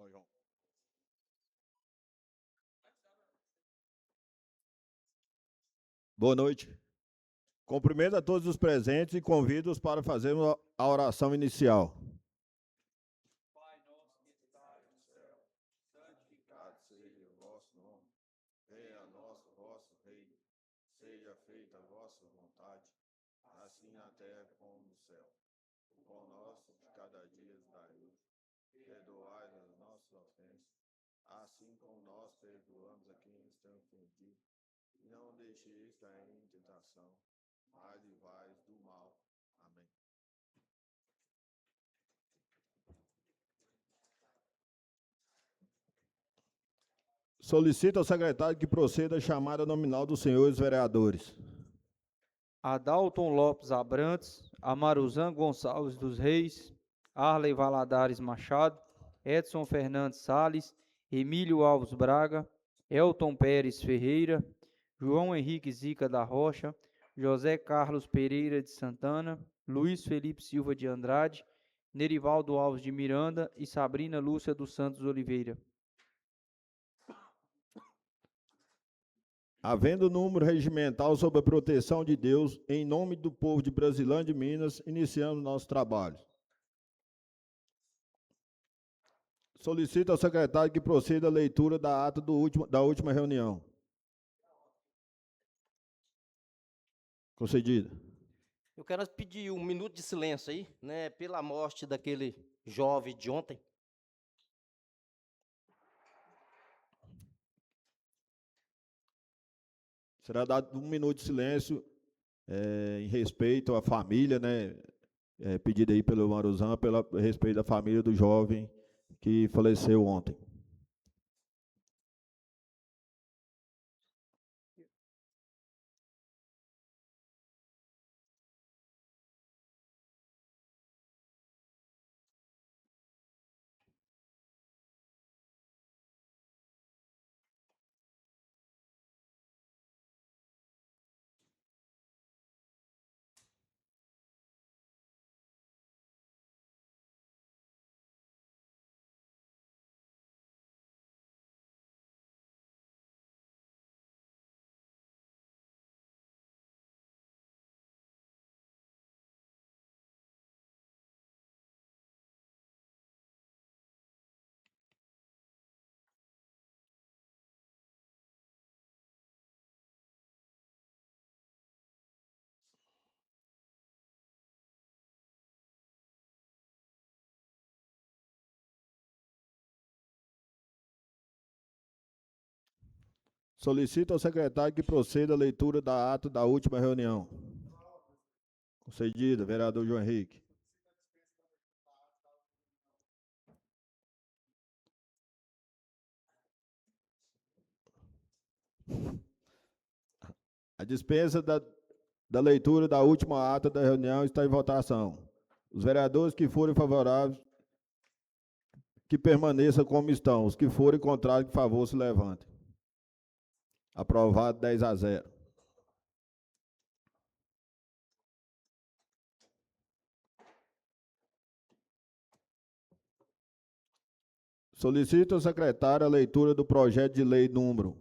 João. Boa noite. Cumprimento a todos os presentes e convido-os para fazermos a oração inicial. Pai nosso que estás no céu, santificado seja o vosso nome. Venha a nós o vosso reino. Seja feita a vossa vontade, assim na terra como no céu. O pão nosso de cada dia nos dai hoje. Perdoai as nossas ofensas, assim como nós perdoamos a quem está ofendido. E não deixeis cair em tentação, mas livrai do mal. Amém. Solicito ao secretário que proceda a chamada nominal dos senhores vereadores. Adalton Lopes Abrantes, Amaruzan Gonçalves dos Reis, Arley Valadares Machado, Edson Fernandes Sales, Emílio Alves Braga, Elton Pérez Ferreira, João Henrique Zica da Rocha, José Carlos Pereira de Santana, Luiz Felipe Silva de Andrade, Nerivaldo Alves de Miranda e Sabrina Lúcia dos Santos Oliveira. Havendo número regimental sob a proteção de Deus, em nome do povo de Brasilândia e Minas, iniciamos nosso trabalho. Solicito ao secretário que proceda a leitura da ata da última reunião. Concedida. Eu quero pedir um minuto de silêncio aí, né, pela morte daquele jovem de ontem. Será dado um minuto de silêncio em respeito à família, né? Pedido aí pelo Maruzan, pelo respeito da família do jovem que faleceu ontem. Solicito ao secretário que proceda a leitura da ata da última reunião. Concedida, vereador João Henrique. A dispensa da leitura da última ata da reunião está em votação. Os vereadores que forem favoráveis, que permaneçam como estão. Os que forem contrários, por favor, se levantem. Aprovado 10-0. Solicito ao secretário a leitura do projeto de lei número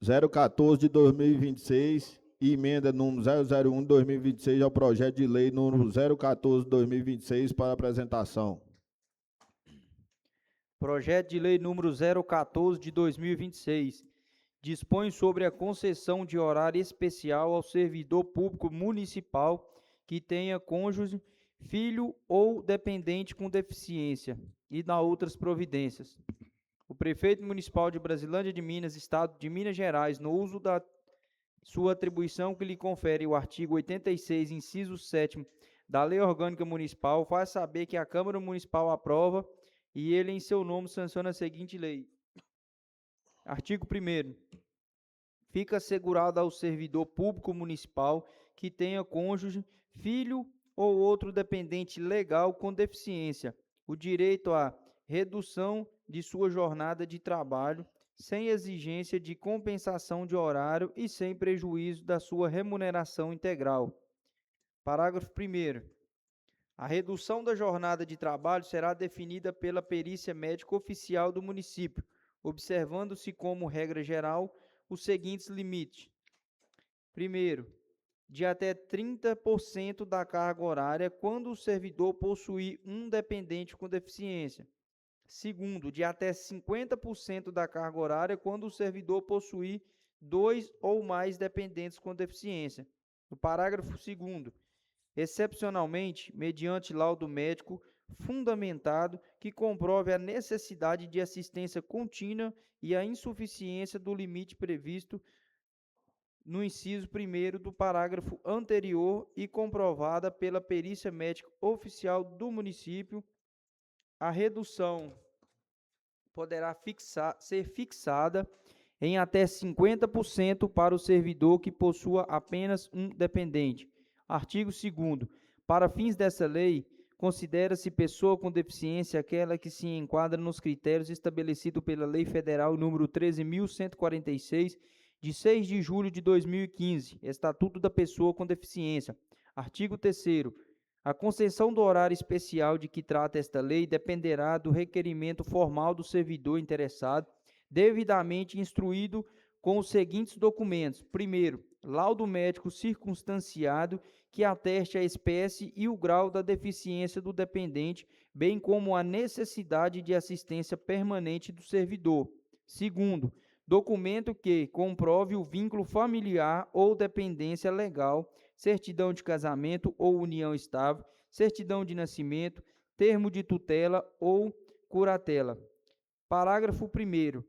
014 de 2026 e emenda número 001 de 2026 ao projeto de lei número 014 de 2026 para apresentação. Projeto de lei número 014 de 2026 dispõe sobre a concessão de horário especial ao servidor público municipal que tenha cônjuge, filho ou dependente com deficiência e dá outras providências. O prefeito municipal de Brasilândia de Minas, Estado de Minas Gerais, no uso da sua atribuição que lhe confere o artigo 86, inciso 7º da Lei Orgânica Municipal, faz saber que a Câmara Municipal aprova e ele, em seu nome, sanciona a seguinte lei. Artigo 1º. Fica assegurado ao servidor público municipal que tenha cônjuge, filho ou outro dependente legal com deficiência, o direito à redução de sua jornada de trabalho, sem exigência de compensação de horário e sem prejuízo da sua remuneração integral. Parágrafo 1º. A redução da jornada de trabalho será definida pela perícia médica oficial do município, observando-se como regra geral os seguintes limites. Primeiro, de até 30% da carga horária quando o servidor possuir um dependente com deficiência. Segundo, de até 50% da carga horária quando o servidor possuir 2 ou mais dependentes com deficiência. No parágrafo 2º, excepcionalmente, mediante laudo médico fundamentado que comprove a necessidade de assistência contínua e a insuficiência do limite previsto no inciso 1º do parágrafo anterior e comprovada pela perícia médica oficial do município, a redução poderá ser fixada em até 50% para o servidor que possua apenas um dependente. Artigo 2º. Para fins dessa lei, considera-se pessoa com deficiência aquela que se enquadra nos critérios estabelecidos pela Lei Federal nº 13.146, de 6 de julho de 2015, Estatuto da Pessoa com Deficiência. Artigo 3º. A concessão do horário especial de que trata esta lei dependerá do requerimento formal do servidor interessado, devidamente instruído com os seguintes documentos. Primeiro, laudo médico circunstanciado que ateste a espécie e o grau da deficiência do dependente, bem como a necessidade de assistência permanente do servidor. Segundo, documento que comprove o vínculo familiar ou dependência legal, certidão de casamento ou união estável, certidão de nascimento, termo de tutela ou curatela. Parágrafo 1º.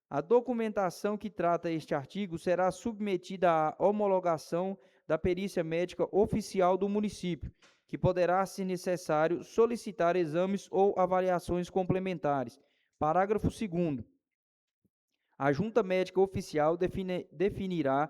A documentação que trata este artigo será submetida à homologação da perícia médica oficial do município, que poderá, se necessário, solicitar exames ou avaliações complementares. Parágrafo 2º. A junta médica oficial definirá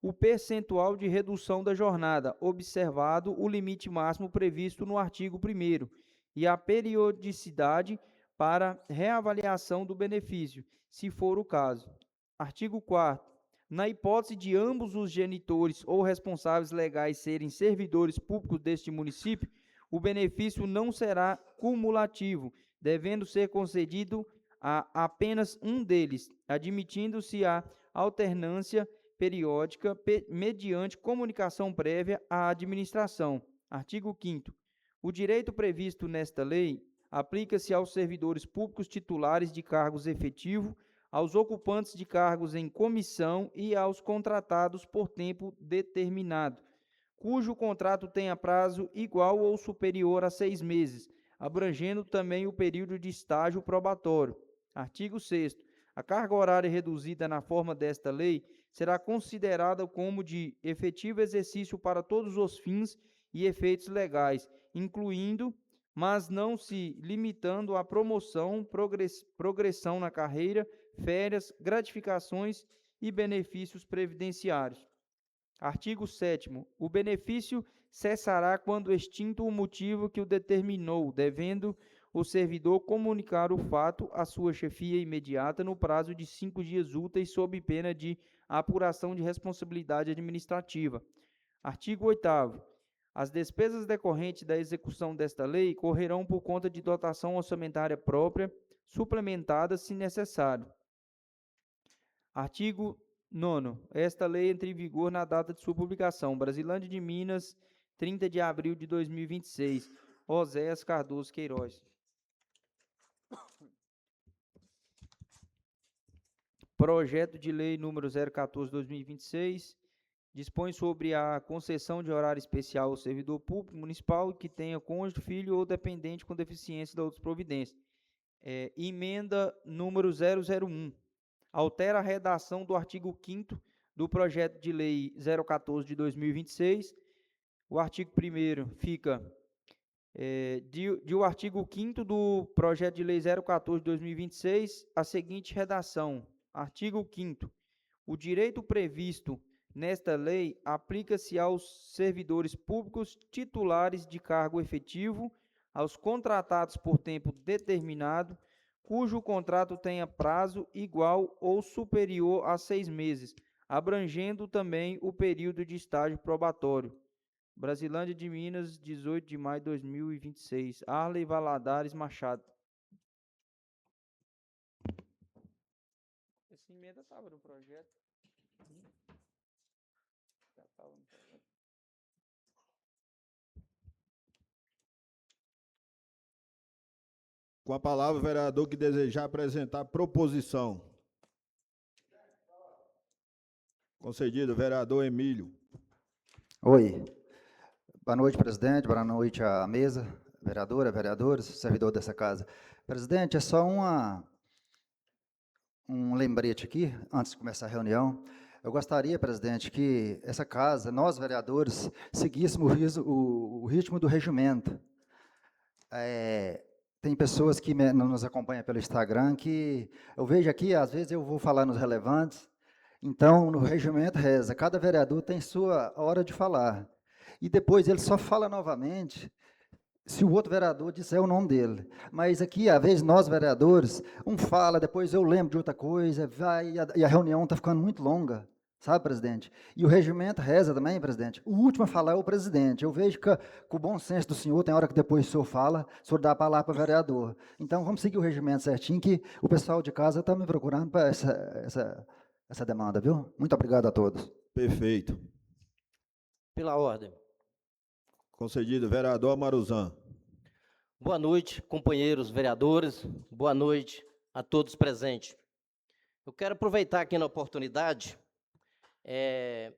o percentual de redução da jornada, observado o limite máximo previsto no artigo 1º, e a periodicidade para reavaliação do benefício, se for o caso. Artigo 4º. Na hipótese de ambos os genitores ou responsáveis legais serem servidores públicos deste município, o benefício não será cumulativo, devendo ser concedido a apenas um deles, admitindo-se a alternância periódica mediante comunicação prévia à administração. Artigo 5º. O direito previsto nesta lei aplica-se aos servidores públicos titulares de cargos efetivos, aos ocupantes de cargos em comissão e aos contratados por tempo determinado, cujo contrato tenha prazo igual ou superior a 6 meses, abrangendo também o período de estágio probatório. Artigo 6º. A carga horária reduzida na forma desta lei será considerada como de efetivo exercício para todos os fins e efeitos legais, incluindo, mas não se limitando à promoção, progressão na carreira, férias, gratificações e benefícios previdenciários. Artigo 7º. O benefício cessará quando extinto o motivo que o determinou, devendo o servidor comunicar o fato à sua chefia imediata no prazo de 5 dias úteis, sob pena de apuração de responsabilidade administrativa. Artigo 8º. As despesas decorrentes da execução desta lei correrão por conta de dotação orçamentária própria, suplementada se necessário. Artigo 9º. Esta lei entra em vigor na data de sua publicação. Brasilândia de Minas, 30 de abril de 2026. Oséias Cardoso Queiroz. Projeto de Lei número 014/2026 dispõe sobre a concessão de horário especial ao servidor público municipal que tenha cônjuge, filho ou dependente com deficiência da outras providências. Emenda número 001. Altera a redação do artigo 5º do projeto de lei 014/2026. O artigo 1º fica o artigo 5º do projeto de lei 014/2026, a seguinte redação. Artigo 5º. O direito previsto nesta lei aplica-se aos servidores públicos titulares de cargo efetivo, aos contratados por tempo determinado, cujo contrato tenha prazo igual ou superior a 6 meses, abrangendo também o período de estágio probatório. Brasilândia de Minas, 18 de maio de 2026. Arley Valadares Machado. Essa emenda estava no projeto. Já estava no projeto. Com a palavra, o vereador que desejar apresentar proposição. Concedido, vereador Emílio. Oi. Boa noite, presidente. Boa noite à mesa, vereadora, vereadores, servidor dessa casa. Presidente, é só um lembrete aqui, antes de começar a reunião. Eu gostaria, presidente, que essa casa, nós, vereadores, seguíssemos o ritmo do regimento. Tem pessoas que nos acompanham pelo Instagram, que eu vejo aqui, às vezes eu vou falar nos relevantes, então, no regimento reza, cada vereador tem sua hora de falar. E depois ele só fala novamente se o outro vereador disser o nome dele. Mas aqui, às vezes, nós, vereadores, um fala, depois eu lembro de outra coisa, vai, e a reunião está ficando muito longa, sabe, presidente? E o regimento reza também, presidente. O último a falar é o presidente. Eu vejo que, com o bom senso do senhor, tem hora que depois o senhor fala, o senhor dá a palavra para o vereador. Então, vamos seguir o regimento certinho, que o pessoal de casa está me procurando para essa demanda, viu? Muito obrigado a todos. Perfeito. Pela ordem. Concedido, vereador Amaruzan. Boa noite, companheiros vereadores. Boa noite a todos presentes. Eu quero aproveitar aqui na oportunidade,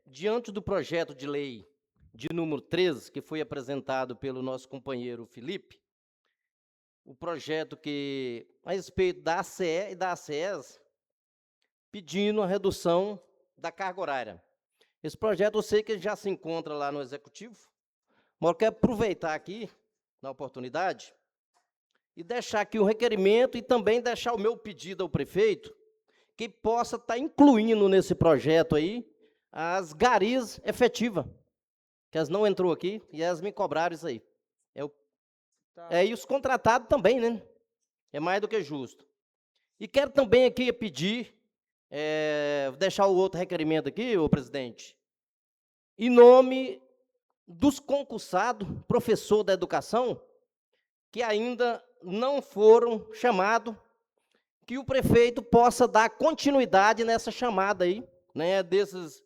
diante do projeto de lei de número 13, que foi apresentado pelo nosso companheiro Felipe, o projeto que, a respeito da ACE e da ACES, pedindo a redução da carga horária. Esse projeto eu sei que já se encontra lá no Executivo, mas eu quero aproveitar aqui, na oportunidade, e deixar aqui o requerimento e também deixar o meu pedido ao prefeito, que possa estar incluindo nesse projeto aí as garis efetivas, que elas não entrou aqui e elas me cobraram isso aí. E os contratados também, né? É mais do que justo. E quero também aqui pedir, deixar o outro requerimento aqui, ô presidente, em nome dos concursados, professor da educação, que ainda não foram chamados, que o prefeito possa dar continuidade nessa chamada aí, né, desses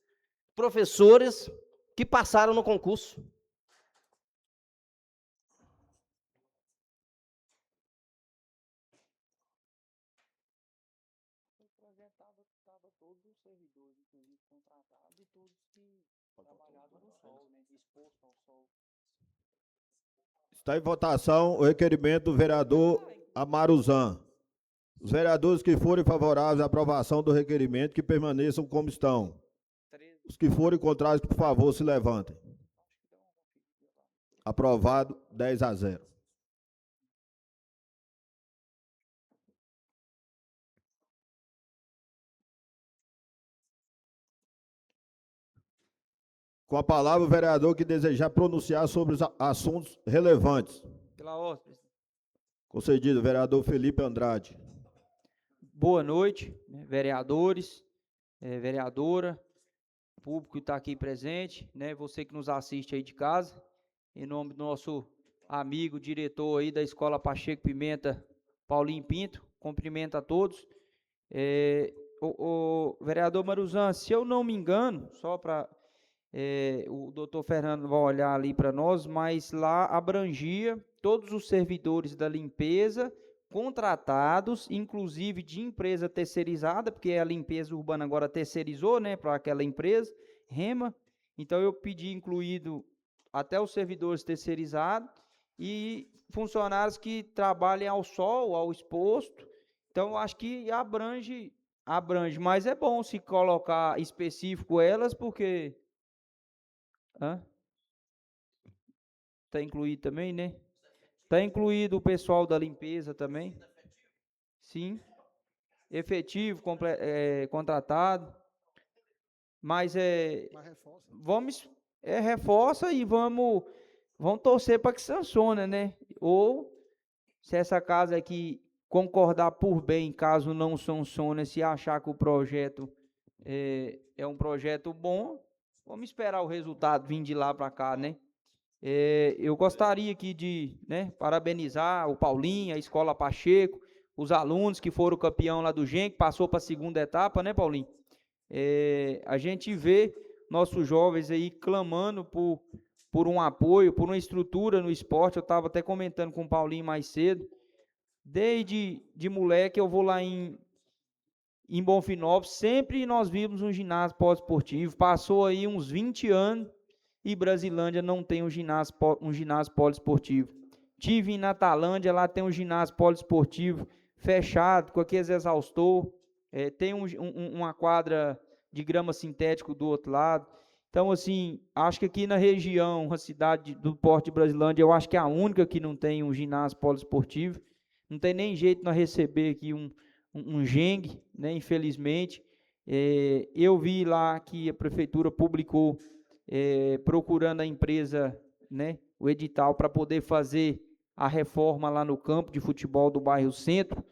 professores que passaram no concurso. O projeto estava todos os servidores, inclusive contratados, e todos que trabalhavam no sol, né, exposto ao sol. Está em votação o requerimento do vereador Amaruzan. Os vereadores que forem favoráveis à aprovação do requerimento, que permaneçam como estão. Os que forem contrários, por favor, se levantem. Aprovado, 10-0. Com a palavra, o vereador que desejar pronunciar sobre os assuntos relevantes. Pela ordem, presidente. Concedido, vereador Felipe Andrade. Boa noite, né, vereadores, vereadora, público que está aqui presente, né, você que nos assiste aí de casa, em nome do nosso amigo, diretor aí da Escola Pacheco Pimenta, Paulinho Pinto, cumprimento a todos. O vereador Maruzan, se eu não me engano, só para o doutor Fernando vai olhar ali para nós, mas lá abrangia todos os servidores da limpeza, contratados, inclusive de empresa terceirizada, porque a limpeza urbana agora terceirizou, né, para aquela empresa, Rema. Então, eu pedi incluído até os servidores terceirizados e funcionários que trabalhem ao sol, ao exposto. Então, acho que abrange, mas é bom se colocar específico elas, porque... Está incluído também, né? Está incluído o pessoal da limpeza também. Sim. Efetivo, contratado. Mas vamos, reforça e vamos torcer para que sancione, né? Ou, se essa casa aqui concordar por bem, caso não sancione, se achar que o projeto é um projeto bom, vamos esperar o resultado vir de lá para cá, né? Eu gostaria aqui de, né, parabenizar o Paulinho, a Escola Pacheco, os alunos que foram campeão lá do GEM, que passou para a segunda etapa, né, Paulinho? A gente vê nossos jovens aí clamando por um apoio, por uma estrutura no esporte. Eu estava até comentando com o Paulinho mais cedo. Desde de moleque eu vou lá em Bonfinópolis, sempre nós vimos um ginásio poliesportivo. Passou aí uns 20 anos e Brasilândia não tem um ginásio poliesportivo. Tive em Natalândia, lá tem um ginásio poliesportivo fechado, com aqueles exaustor. Tem uma quadra de grama sintético do outro lado. Então, assim, acho que aqui na região, a cidade do Porto de Brasilândia, eu acho que é a única que não tem um ginásio poliesportivo. Não tem nem jeito de nós receber aqui um GENG, né, infelizmente. Eu vi lá que a prefeitura publicou, procurando a empresa, né, o edital para poder fazer a reforma lá no campo de futebol do bairro Centro.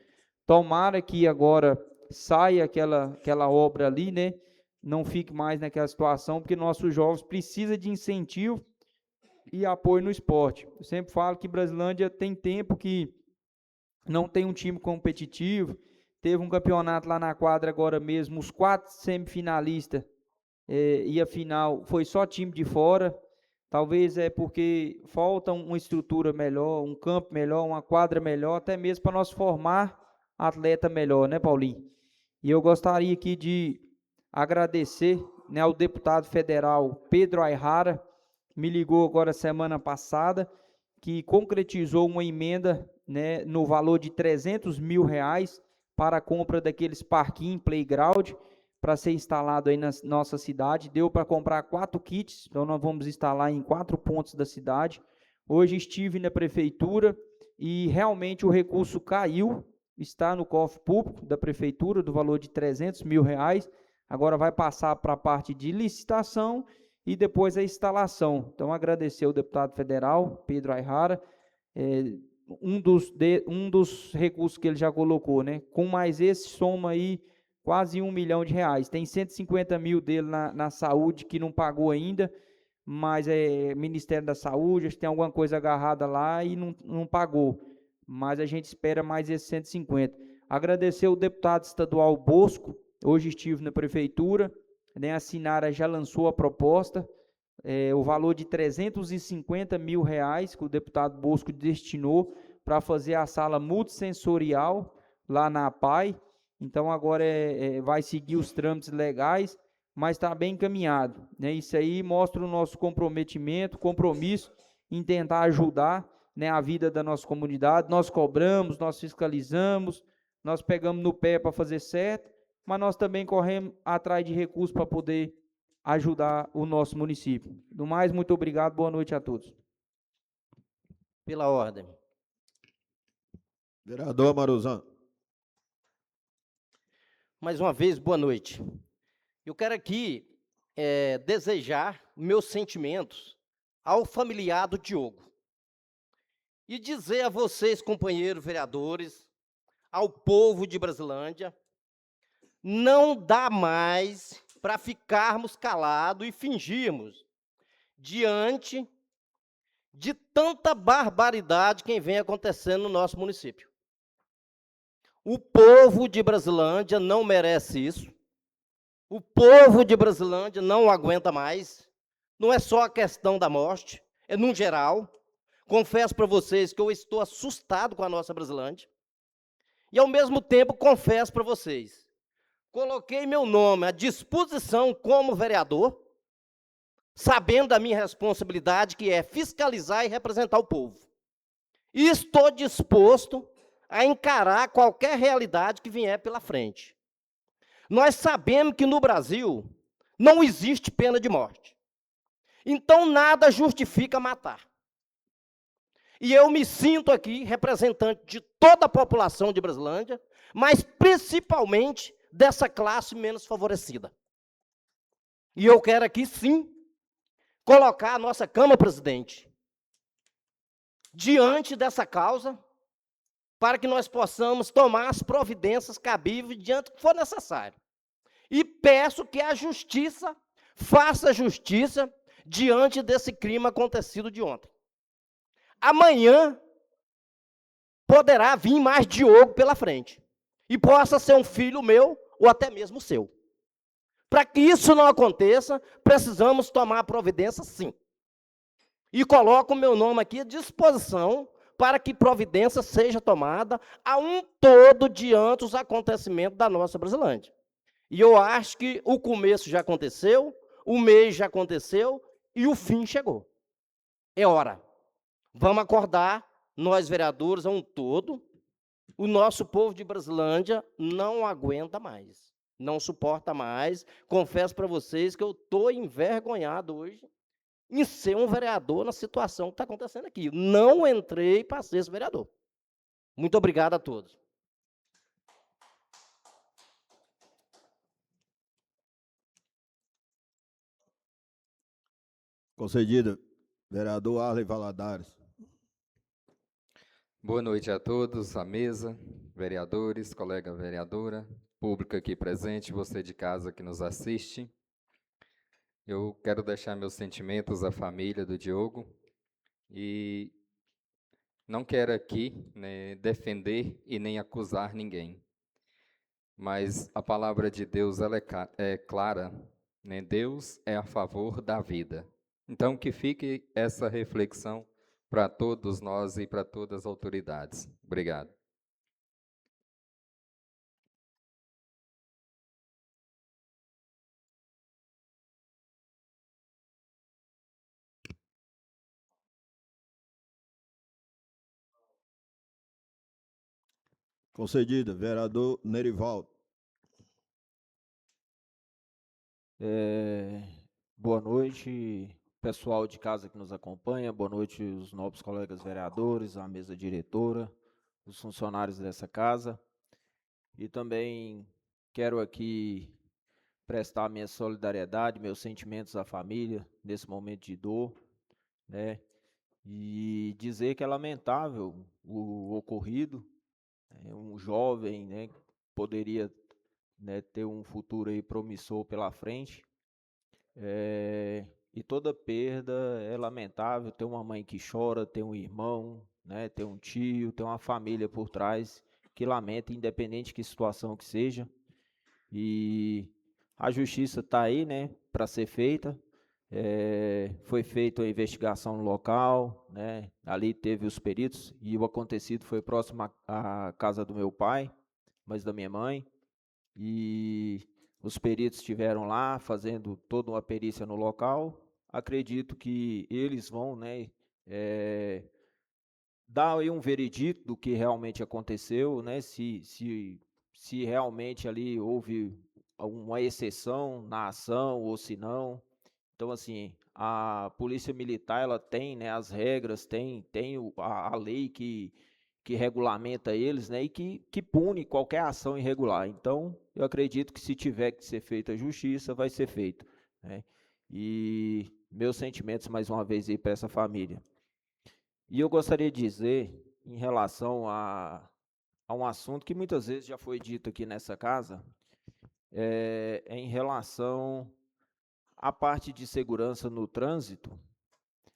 Tomara que agora saia aquela obra ali, né, não fique mais naquela situação, porque nossos jovens precisam de incentivo e apoio no esporte. Eu sempre falo que Brasilândia tem tempo que não tem um time competitivo. Teve um campeonato lá na quadra agora mesmo, os 4 semifinalistas e a final foi só time de fora. Talvez é porque falta uma estrutura melhor, um campo melhor, uma quadra melhor, até mesmo para nós formar atleta melhor, né, Paulinho? E eu gostaria aqui de agradecer, né, ao deputado federal Pedro Ayrara, me ligou agora semana passada, que concretizou uma emenda, né, no valor de R$300 mil para a compra daqueles parquinhos playground para ser instalado aí na nossa cidade. Deu para comprar 4 kits, então nós vamos instalar em 4 pontos da cidade. Hoje estive na prefeitura e realmente o recurso caiu, está no cofre público da prefeitura, do valor de R$300 mil. Agora vai passar para a parte de licitação e depois a instalação. Então, agradecer ao deputado federal, Pedro Ayrara, um dos recursos que ele já colocou, né? Com mais esse, soma aí quase R$1 milhão. Tem 150 mil dele na saúde que não pagou ainda, mas Ministério da Saúde, acho que tem alguma coisa agarrada lá e não pagou. Mas a gente espera mais esses 150. Agradecer ao deputado estadual Bosco, hoje estive na prefeitura, né, a Sinara já lançou a proposta, o valor de R$350 mil que o deputado Bosco destinou para fazer a sala multissensorial lá na APAI. Então agora vai seguir os trâmites legais, mas está bem encaminhado, né? Isso aí mostra o nosso comprometimento, compromisso em tentar ajudar, né, a vida da nossa comunidade. Nós cobramos, nós fiscalizamos, nós pegamos no pé para fazer certo, mas nós também corremos atrás de recursos para poder ajudar o nosso município. No mais, muito obrigado, boa noite a todos. Pela ordem. Vereador Maruzan. Mais uma vez, boa noite. Eu quero aqui desejar meus sentimentos ao familiar do Diogo e dizer a vocês, companheiros vereadores, ao povo de Brasilândia, não dá mais para ficarmos calados e fingirmos diante de tanta barbaridade que vem acontecendo no nosso município. O povo de Brasilândia não merece isso. O povo de Brasilândia não aguenta mais. Não é só a questão da morte, é no geral. Confesso para vocês que eu estou assustado com a nossa Brasilândia. E, ao mesmo tempo, confesso para vocês, coloquei meu nome à disposição como vereador, sabendo da minha responsabilidade, que é fiscalizar e representar o povo. E estou disposto a encarar qualquer realidade que vier pela frente. Nós sabemos que no Brasil não existe pena de morte. Então, nada justifica matar. E eu me sinto aqui representante de toda a população de Brasilândia, mas principalmente dessa classe menos favorecida. E eu quero aqui, sim, colocar a nossa Câmara, presidente, diante dessa causa, para que nós possamos tomar as providências cabíveis diante do que for necessário. E peço que a justiça faça justiça diante desse crime acontecido de ontem. Amanhã poderá vir mais Diogo pela frente, e possa ser um filho meu, ou até mesmo seu. Para que isso não aconteça, precisamos tomar providência, sim. E coloco o meu nome aqui à disposição para que providência seja tomada a um todo diante dos acontecimentos da nossa Brasilândia. E eu acho que o começo já aconteceu, o mês já aconteceu e o fim chegou. É hora. Vamos acordar, nós vereadores, a um todo. O nosso povo de Brasilândia não aguenta mais, não suporta mais. Confesso para vocês que eu estou envergonhado hoje em ser um vereador na situação que está acontecendo aqui. Não entrei para ser esse vereador. Muito obrigado a todos. Concedida. Vereador Arley Valadares. Boa noite a todos, à mesa, vereadores, colega vereadora, público aqui presente, você de casa que nos assiste. Eu quero deixar meus sentimentos à família do Diogo e não quero aqui, né, defender e nem acusar ninguém. Mas a palavra de Deus ela é clara, né? Deus é a favor da vida. Então que fique essa reflexão para todos nós e para todas as autoridades. Obrigado. Concedida. Vereador Nerivaldo. Boa noite, pessoal de casa que nos acompanha, boa noite os nobres colegas vereadores, a mesa diretora, os funcionários dessa casa. E também quero aqui prestar minha solidariedade, meus sentimentos à família nesse momento de dor, né? E dizer que é lamentável o ocorrido, um jovem, né, poderia, né, ter um futuro aí promissor pela frente. E toda perda é lamentável, tem uma mãe que chora, tem um irmão, né, tem um tio, tem uma família por trás que lamenta, independente de que situação que seja. E a justiça está aí, né, para ser feita. Foi feita a investigação no local, né, ali teve os peritos, e o acontecido foi próximo à casa do meu pai, mas da minha mãe, e os peritos estiveram lá fazendo toda uma perícia no local. Acredito que eles vão, né, dar aí um veredito do que realmente aconteceu, né, se realmente ali houve uma exceção na ação ou se não. Então, assim, a Polícia Militar, ela tem, né, as regras, tem a lei que regulamenta eles, né, e que pune qualquer ação irregular. Então, eu acredito que se tiver que ser feita a justiça, vai ser feito, né? E meus sentimentos, mais uma vez, aí para essa família. E eu gostaria de dizer, em relação a um assunto que muitas vezes já foi dito aqui nessa casa, em relação à parte de segurança no trânsito.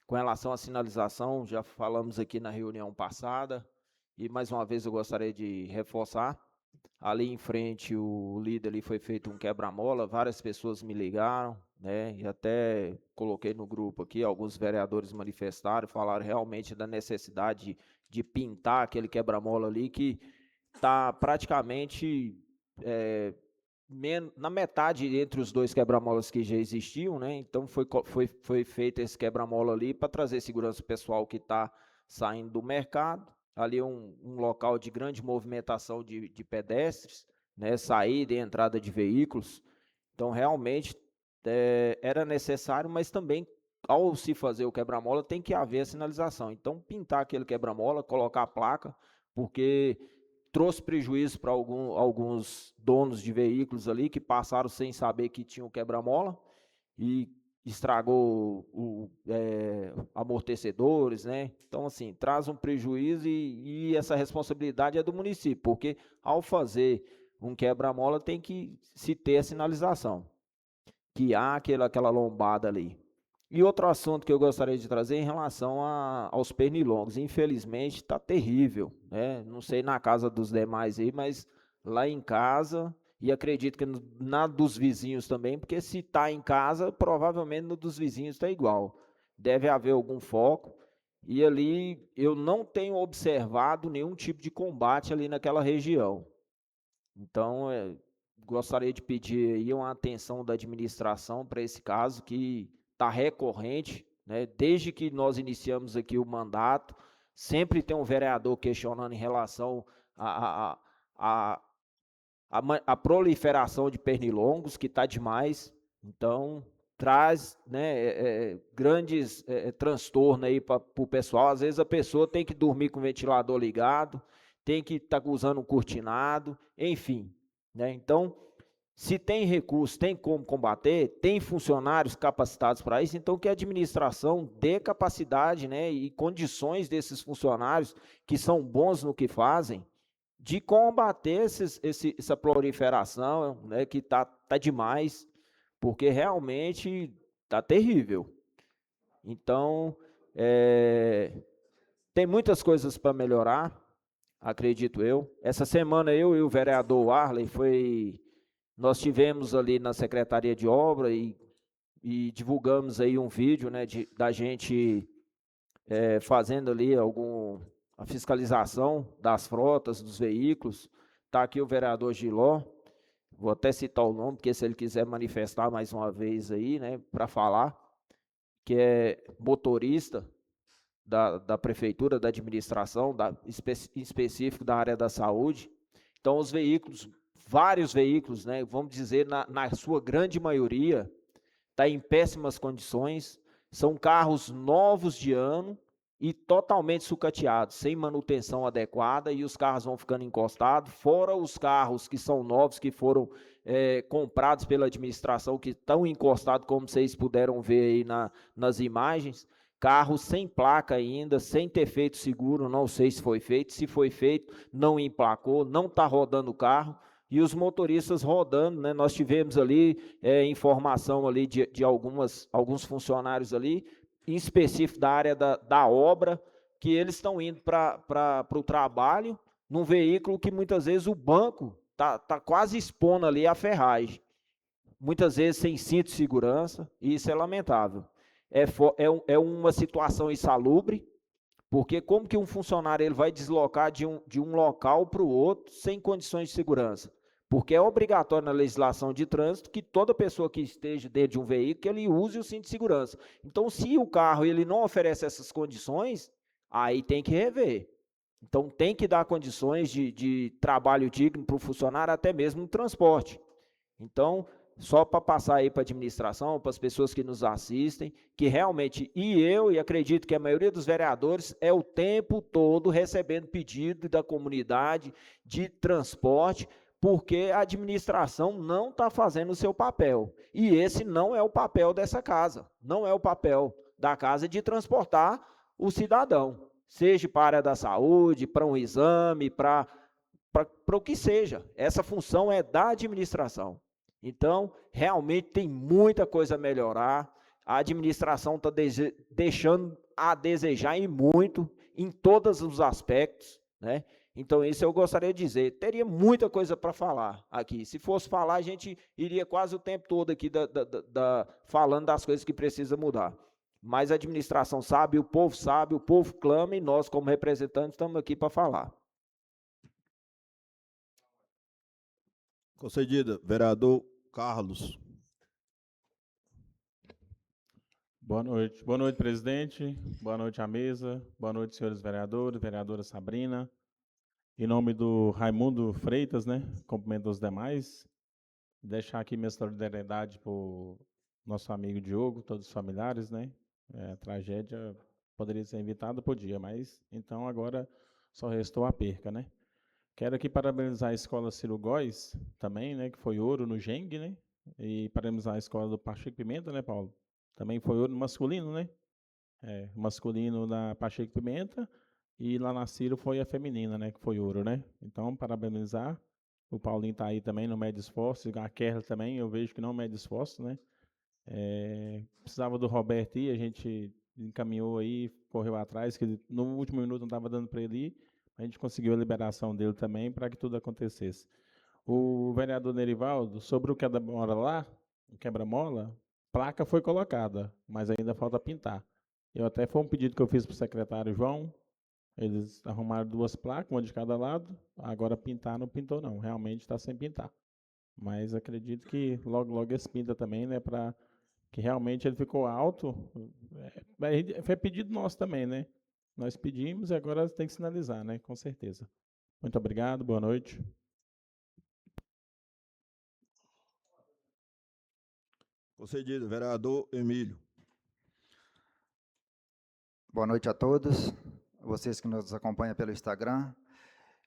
Com relação à sinalização, já falamos aqui na reunião passada, e mais uma vez eu gostaria de reforçar. Ali em frente, o líder ali foi feito um quebra-mola, várias pessoas me ligaram, né, e até coloquei no grupo aqui, alguns vereadores manifestaram, falaram realmente da necessidade de pintar aquele quebra-mola ali, que está praticamente na metade entre os dois quebra-molas que já existiam, né? Então foi feito esse quebra-mola ali para trazer segurança pessoal que está saindo do mercado. Ali é um local de grande movimentação de pedestres, né? Saída e entrada de veículos. Então realmente era necessário, mas também ao se fazer o quebra-mola tem que haver a sinalização. Então pintar aquele quebra-mola, colocar a placa, porque trouxe prejuízo para alguns donos de veículos ali que passaram sem saber que tinham quebra-mola e estragou amortecedores, né? Então, assim, traz um prejuízo e essa responsabilidade é do município, porque ao fazer um quebra-mola tem que se ter a sinalização, que há aquela lombada ali. E outro assunto que eu gostaria de trazer em relação aos pernilongos. Infelizmente, está terrível, né? Não sei na casa dos demais aí, mas lá em casa, e acredito que na dos vizinhos também, porque se está em casa, provavelmente no dos vizinhos está igual. Deve haver algum foco. E ali eu não tenho observado nenhum tipo de combate ali naquela região. Então, gostaria de pedir aí uma atenção da administração para esse caso que está recorrente, né? Desde que nós iniciamos aqui o mandato, sempre tem um vereador questionando em relação à a proliferação de pernilongos, que está demais. Então, traz, né, grandes transtornos aí para o pessoal. Às vezes a pessoa tem que dormir com o ventilador ligado, tem que estar usando um cortinado, enfim, né? Então, se tem recurso, tem como combater, tem funcionários capacitados para isso, então que a administração dê capacidade, né, e condições desses funcionários que são bons no que fazem, de combater essa proliferação, né, que tá demais, porque realmente tá terrível. Então, tem muitas coisas para melhorar, acredito eu. Essa semana eu e o vereador Arley nós tivemos ali na Secretaria de Obra e divulgamos aí um vídeo, né, da gente fazendo ali a fiscalização das frotas, dos veículos. Está aqui o vereador Giló, vou até citar o nome, porque se ele quiser manifestar mais uma vez aí, né, para falar, que é motorista da prefeitura, da administração, em específico da área da saúde. Então, os veículos, vários veículos, né, vamos dizer, na sua grande maioria, está em péssimas condições, são carros novos de ano e totalmente sucateados, sem manutenção adequada, e os carros vão ficando encostados, fora os carros que são novos, que foram comprados pela administração, que estão encostados, como vocês puderam ver aí nas imagens, carros sem placa ainda, sem ter feito seguro, não sei se foi feito, não emplacou, não está rodando o carro, e os motoristas rodando, né? Nós tivemos ali informação ali de alguns funcionários ali, em específico da área da obra, que eles estão indo para o trabalho num veículo que muitas vezes o banco tá quase expondo ali a ferragem, muitas vezes sem cinto de segurança, e isso é lamentável. É uma situação insalubre, porque como que um funcionário ele vai deslocar de um local para o outro sem condições de segurança? Porque é obrigatório na legislação de trânsito que toda pessoa que esteja dentro de um veículo, ele use o cinto de segurança. Então, se o carro ele não oferece essas condições, aí tem que rever. Então, tem que dar condições de trabalho digno para o funcionário, até mesmo no transporte. Então, só para passar aí para a administração, para as pessoas que nos assistem, que realmente, e acredito que a maioria dos vereadores, é o tempo todo recebendo pedido da comunidade de transporte, porque a administração não está fazendo o seu papel. E esse não é o papel dessa casa, não é o papel da casa de transportar o cidadão, seja para a área da saúde, para um exame, para o que seja. Essa função é da administração. Então, realmente tem muita coisa a melhorar, a administração está deixando a desejar e muito, em todos os aspectos, né? Então, isso eu gostaria de dizer. Teria muita coisa para falar aqui. Se fosse falar, a gente iria quase o tempo todo aqui falando das coisas que precisa mudar. Mas a administração sabe, o povo clama, e nós, como representantes, estamos aqui para falar. Concedida. Vereador Carlos. Boa noite, presidente. Boa noite à mesa. Boa noite, senhores vereadores, vereadora Sabrina. Em nome do Raimundo Freitas, né, cumprimento os demais, deixar aqui minha solidariedade para o nosso amigo Diogo, todos os familiares, né, a tragédia poderia ser evitada, podia, mas então agora só restou a perca, né. Quero aqui parabenizar a Escola Ciro Góes, também, né, que foi ouro no GENG, né, e parabenizar a Escola do Pacheco Pimenta, né, Paulo, também foi ouro no masculino, né, masculino da Pacheco Pimenta, e lá na Ciro foi a feminina, né, que foi ouro, né? Então, parabenizar. O Paulinho está aí também, não mede esforço. A Kerla também, eu vejo que não mede esforço, né? Precisava do Roberto ir, a gente encaminhou aí, correu atrás, que no último minuto não estava dando para ele ir, a gente conseguiu a liberação dele também para que tudo acontecesse. O vereador Nerivaldo, sobre o quebra-mola lá, o quebra-mola, placa foi colocada, mas ainda falta pintar. Foi um pedido que eu fiz para o secretário João, eles arrumaram 2 placas, uma de cada lado, agora pintar não pintou não, realmente está sem pintar. Mas acredito que logo, logo esse pinta também, né, para que realmente ele ficou alto. Foi pedido nosso também, né? Nós pedimos e agora tem que sinalizar, né? Com certeza. Muito obrigado, boa noite. Concedido. Vereador Emílio. Boa noite a todos, vocês que nos acompanham pelo Instagram.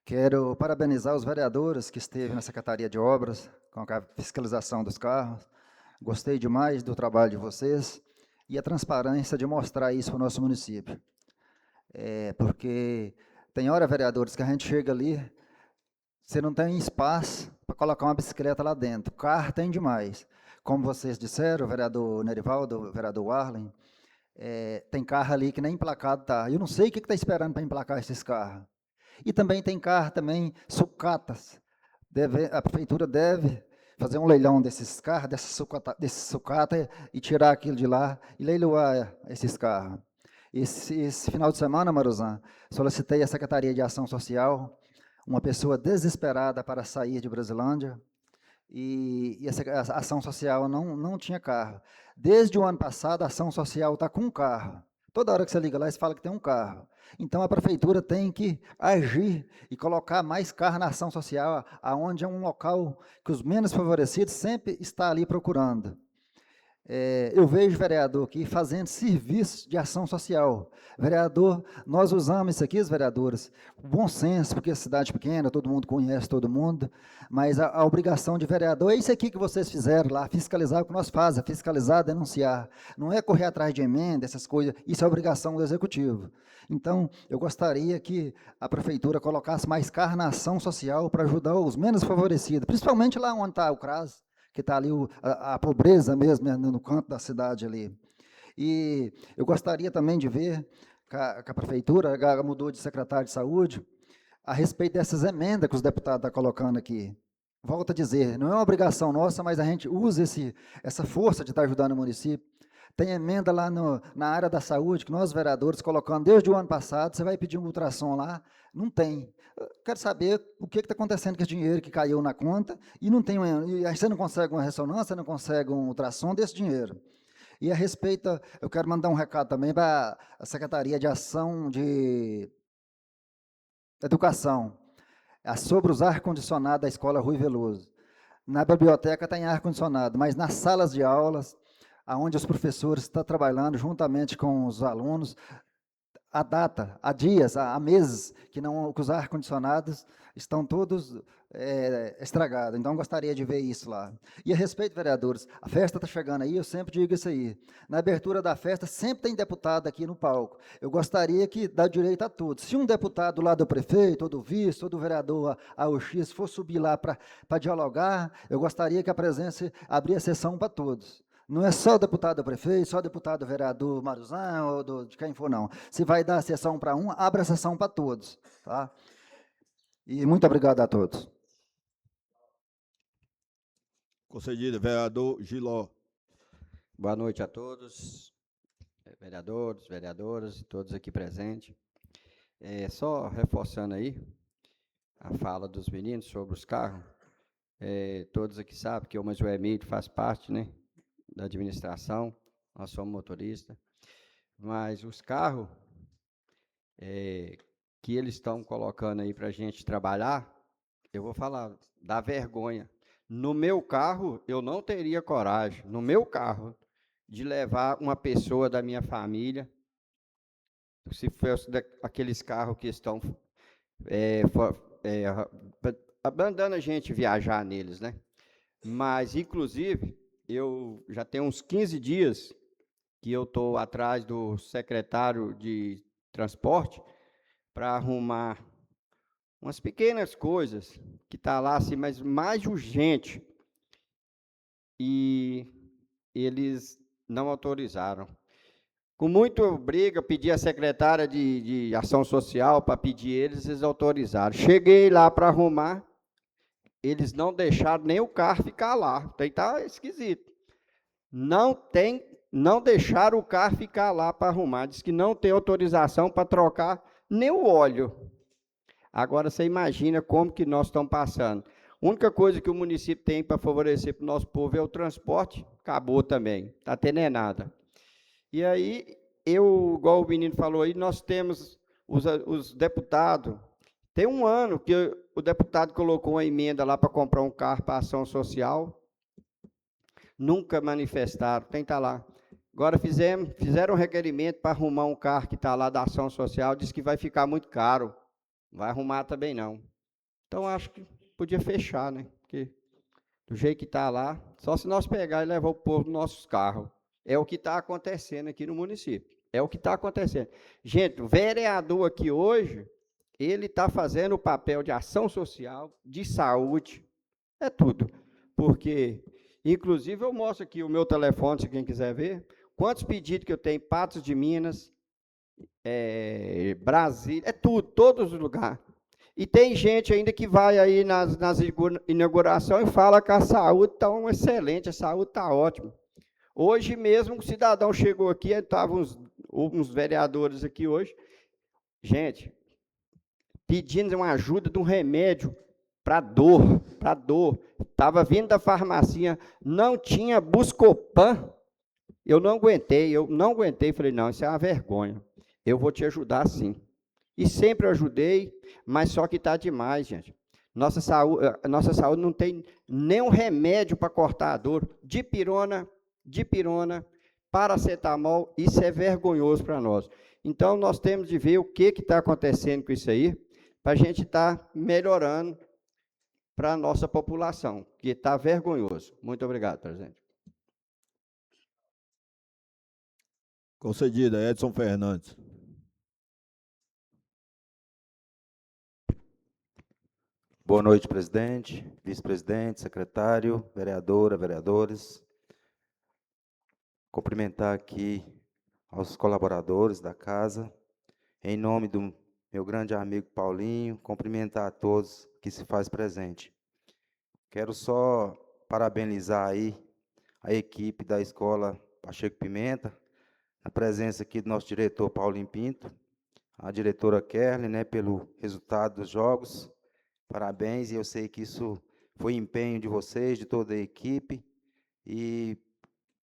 Quero parabenizar os vereadores que esteve na Secretaria de Obras, com a fiscalização dos carros. Gostei demais do trabalho de vocês e a transparência de mostrar isso para o nosso município. Porque tem hora, vereadores, que a gente chega ali, você não tem espaço para colocar uma bicicleta lá dentro. Carro tem demais. Como vocês disseram, o vereador Nerivaldo, o vereador Arlen, tem carro ali que nem emplacado está. Eu não sei o que está esperando para emplacar esses carros. E também tem carro, também, sucatas. A prefeitura deve fazer um leilão desses carros, desse sucata, e tirar aquilo de lá e leiloar esses carros. Esse final de semana, Maruzan, solicitei à Secretaria de Ação Social, uma pessoa desesperada para sair de Brasilândia, e a Ação Social não tinha carro. Desde o ano passado, a Ação Social está com um carro. Toda hora que você liga lá, eles falam que tem um carro. Então, a prefeitura tem que agir e colocar mais carro na ação social, aonde é um local que os menos favorecidos sempre estão ali procurando. Eu vejo vereador aqui fazendo serviço de ação social. Vereador, nós usamos isso aqui, os vereadores, bom senso, porque é cidade pequena, todo mundo conhece todo mundo, mas a obrigação de vereador é isso aqui que vocês fizeram lá, fiscalizar o que nós fazemos, fiscalizar, denunciar. Não é correr atrás de emenda, essas coisas, isso é obrigação do executivo. Então, eu gostaria que a prefeitura colocasse mais carro na ação social para ajudar os menos favorecidos, principalmente lá onde está o CRAS, que está ali a pobreza mesmo, né, no canto da cidade ali. E eu gostaria também de ver que a prefeitura mudou de secretário de saúde a respeito dessas emendas que os deputados estão colocando aqui. Volto a dizer, não é uma obrigação nossa, mas a gente usa essa força de estar ajudando o município. Tem emenda lá na área da saúde, que nós, vereadores, colocando desde o ano passado, você vai pedir um ultrassom lá, não tem. Eu quero saber o que está acontecendo com esse dinheiro que caiu na conta, e não tem, e aí você não consegue uma ressonância, não consegue um ultrassom desse dinheiro. E a respeito, eu quero mandar um recado também para a Secretaria de Ação de Educação, sobre os ar-condicionados da Escola Rui Veloso. Na biblioteca tem ar-condicionado, mas nas salas de aulas, onde os professores estão trabalhando juntamente com os alunos, há dias, há meses, que os ar-condicionados estão todos estragados. Então, gostaria de ver isso lá. E a respeito, vereadores, a festa está chegando aí, eu sempre digo isso aí. Na abertura da festa, sempre tem deputado aqui no palco. Eu gostaria que dá direito a todos. Se um deputado lá do prefeito, ou do vice, ou do vereador AUX for subir lá para dialogar, eu gostaria que a presença abrir a sessão para todos. Não é só deputado prefeito, só deputado vereador Maruzan, ou de quem for, não. Se vai dar a sessão para um, abra a sessão para todos. Tá? E muito obrigado a todos. Concedido. Vereador Giló. Boa noite a todos, vereadores, vereadoras, todos aqui presentes. Só reforçando aí a fala dos meninos sobre os carros, todos aqui sabem que o Emílio faz parte, né, da administração, nós somos motoristas, mas os carros que eles estão colocando aí para a gente trabalhar, eu vou falar, dá vergonha. No meu carro, eu não teria coragem, no meu carro, de levar uma pessoa da minha família, se fosse aqueles carros que estão mandando a gente viajar neles, né? Mas, inclusive, eu já tenho uns 15 dias que eu estou atrás do secretário de transporte para arrumar umas pequenas coisas que está lá, assim, mas mais urgente. E eles não autorizaram. Com muita briga, pedi à secretária de Ação Social para pedir eles autorizaram. Cheguei lá para arrumar, eles não deixaram nem o carro ficar lá. Tem que tá esquisito. Não deixaram o carro ficar lá para arrumar. Diz que não tem autorização para trocar nem o óleo. Agora você imagina como que nós estamos passando. A única coisa que o município tem para favorecer para o nosso povo é o transporte, acabou também, está tendo nada. E aí, igual o menino falou aí, nós temos os deputados. Tem um ano que o deputado colocou uma emenda lá para comprar um carro para ação social, nunca manifestaram, tem que estar lá. Agora fizeram um requerimento para arrumar um carro que está lá da ação social, diz que vai ficar muito caro, vai arrumar também não. Então, acho que podia fechar, né? Porque do jeito que está lá, só se nós pegar e levar o povo nos nossos carros. É o que está acontecendo aqui no município. É o que está acontecendo. Gente, o vereador aqui hoje, ele está fazendo o papel de ação social, de saúde, é tudo. Porque, inclusive, eu mostro aqui o meu telefone, se quem quiser ver, quantos pedidos que eu tenho, Patos de Minas, Brasília, é tudo, todos os lugares. E tem gente ainda que vai aí nas inaugurações e fala que a saúde está excelente, a saúde está ótima. Hoje mesmo, um cidadão chegou aqui, estavam uns vereadores aqui hoje, gente, pedindo uma ajuda de um remédio para dor. Estava vindo da farmácia, não tinha Buscopan, eu não aguentei, falei, não, isso é uma vergonha, eu vou te ajudar sim. E sempre ajudei, mas só que está demais, gente. Nossa saúde não tem nenhum remédio para cortar a dor. Dipirona, paracetamol, isso é vergonhoso para nós. Então, nós temos de ver o que está acontecendo com isso aí, para a gente estar melhorando para a nossa população, que está vergonhoso. Muito obrigado, presidente. Concedida, Edson Fernandes. Boa noite, presidente, vice-presidente, secretário, vereadora, vereadores. Cumprimentar aqui aos colaboradores da casa, em nome do meu grande amigo Paulinho, cumprimentar a todos que se faz presente. Quero só parabenizar aí a equipe da Escola Pacheco Pimenta, a presença aqui do nosso diretor Paulinho Pinto, a diretora Kerlin, né, pelo resultado dos jogos. Parabéns, e eu sei que isso foi empenho de vocês, de toda a equipe, e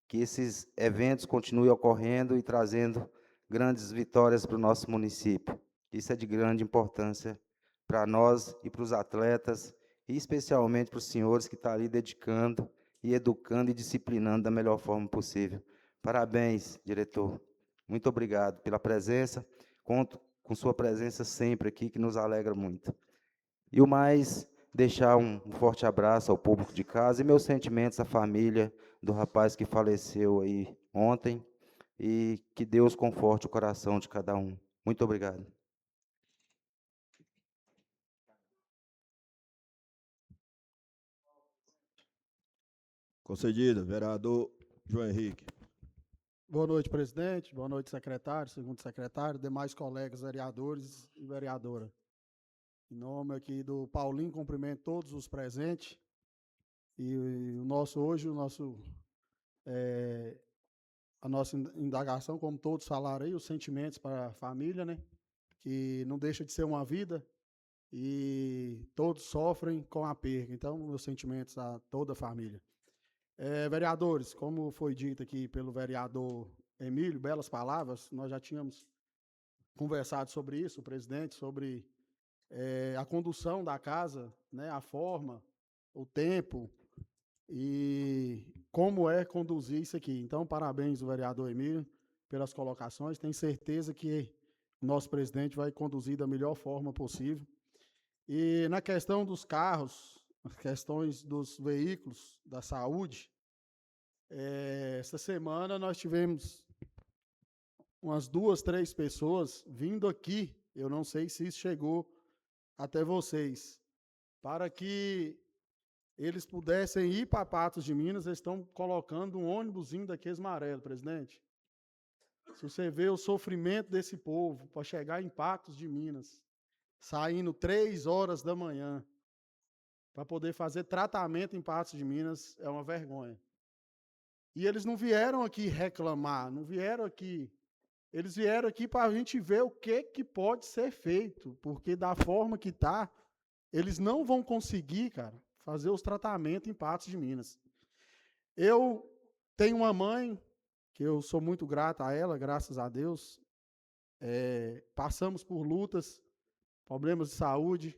que esses eventos continuem ocorrendo e trazendo grandes vitórias para o nosso município. Isso é de grande importância para nós e para os atletas, e especialmente para os senhores que estão ali dedicando e educando e disciplinando da melhor forma possível. Parabéns, diretor. Muito obrigado pela presença. Conto com sua presença sempre aqui, que nos alegra muito. E o mais, deixar um forte abraço ao público de casa e meus sentimentos à família do rapaz que faleceu aí ontem, e que Deus conforte o coração de cada um. Muito obrigado. Concedida, vereador João Henrique. Boa noite, presidente. Boa noite, secretário, segundo secretário, demais colegas vereadores e vereadora. Em nome aqui do Paulinho, cumprimento todos os presentes. E a nossa indagação, como todos falaram aí, os sentimentos para a família, né? Que não deixa de ser uma vida e todos sofrem com a perda. Então, meus sentimentos a toda a família. Vereadores, como foi dito aqui pelo vereador Emílio, belas palavras, nós já tínhamos conversado sobre isso, o presidente, sobre a condução da casa, né, a forma, o tempo e como conduzir isso aqui. Então, parabéns ao vereador Emílio pelas colocações, tenho certeza que o nosso presidente vai conduzir da melhor forma possível. E na questão dos carros, as questões dos veículos, da saúde, essa semana nós tivemos umas 2, 3 pessoas vindo aqui, eu não sei se isso chegou até vocês, para que eles pudessem ir para Patos de Minas, eles estão colocando um ônibusinho daqueles amarelos, presidente. Se você vê o sofrimento desse povo para chegar em Patos de Minas, saindo 3 horas da manhã, para poder fazer tratamento em Patos de Minas, é uma vergonha. E eles não vieram aqui reclamar, não vieram aqui. Eles vieram aqui para a gente ver o que pode ser feito, porque da forma que está, eles não vão conseguir, cara, fazer os tratamentos em Patos de Minas. Eu tenho uma mãe, que eu sou muito grato a ela, graças a Deus. Passamos por lutas, problemas de saúde,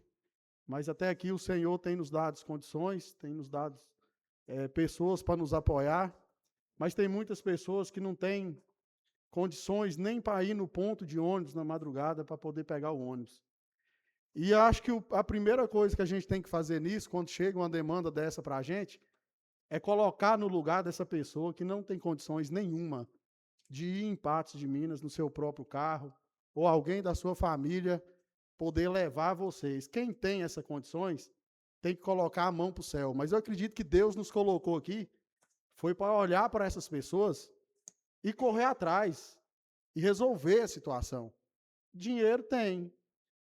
mas até aqui o Senhor tem nos dado condições, tem nos dado pessoas para nos apoiar, mas tem muitas pessoas que não têm condições nem para ir no ponto de ônibus na madrugada para poder pegar o ônibus. E acho que a primeira coisa que a gente tem que fazer nisso, quando chega uma demanda dessa para a gente, é colocar no lugar dessa pessoa que não tem condições nenhuma de ir em Patos de Minas no seu próprio carro, ou alguém da sua família poder levar vocês. Quem tem essas condições tem que colocar a mão para o céu. Mas eu acredito que Deus nos colocou aqui, foi para olhar para essas pessoas e correr atrás e resolver a situação. Dinheiro tem,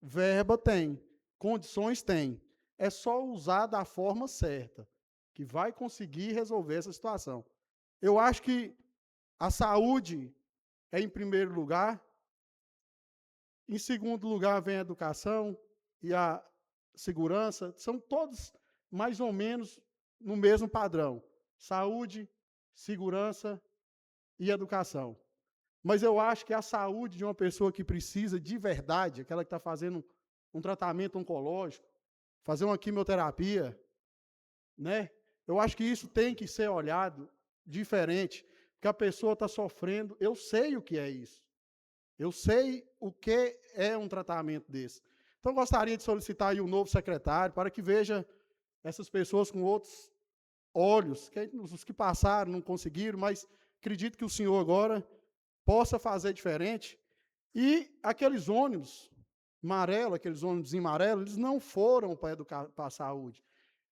verba tem, condições tem. É só usar da forma certa, que vai conseguir resolver essa situação. Eu acho que a saúde é em primeiro lugar, em segundo lugar vem a educação e a segurança, são todos mais ou menos no mesmo padrão. Saúde, segurança e educação. Mas eu acho que a saúde de uma pessoa que precisa de verdade, aquela que está fazendo um tratamento oncológico, fazer uma quimioterapia, né? Eu acho que isso tem que ser olhado diferente, porque a pessoa está sofrendo, eu sei o que é isso. Eu sei o que é um tratamento desse. Então, gostaria de solicitar aí um novo secretário para que veja essas pessoas com outros olhos, que os que passaram não conseguiram, mas acredito que o senhor agora possa fazer diferente. E aqueles ônibus amarelos, aqueles ônibus amarelos, eles não foram para a saúde.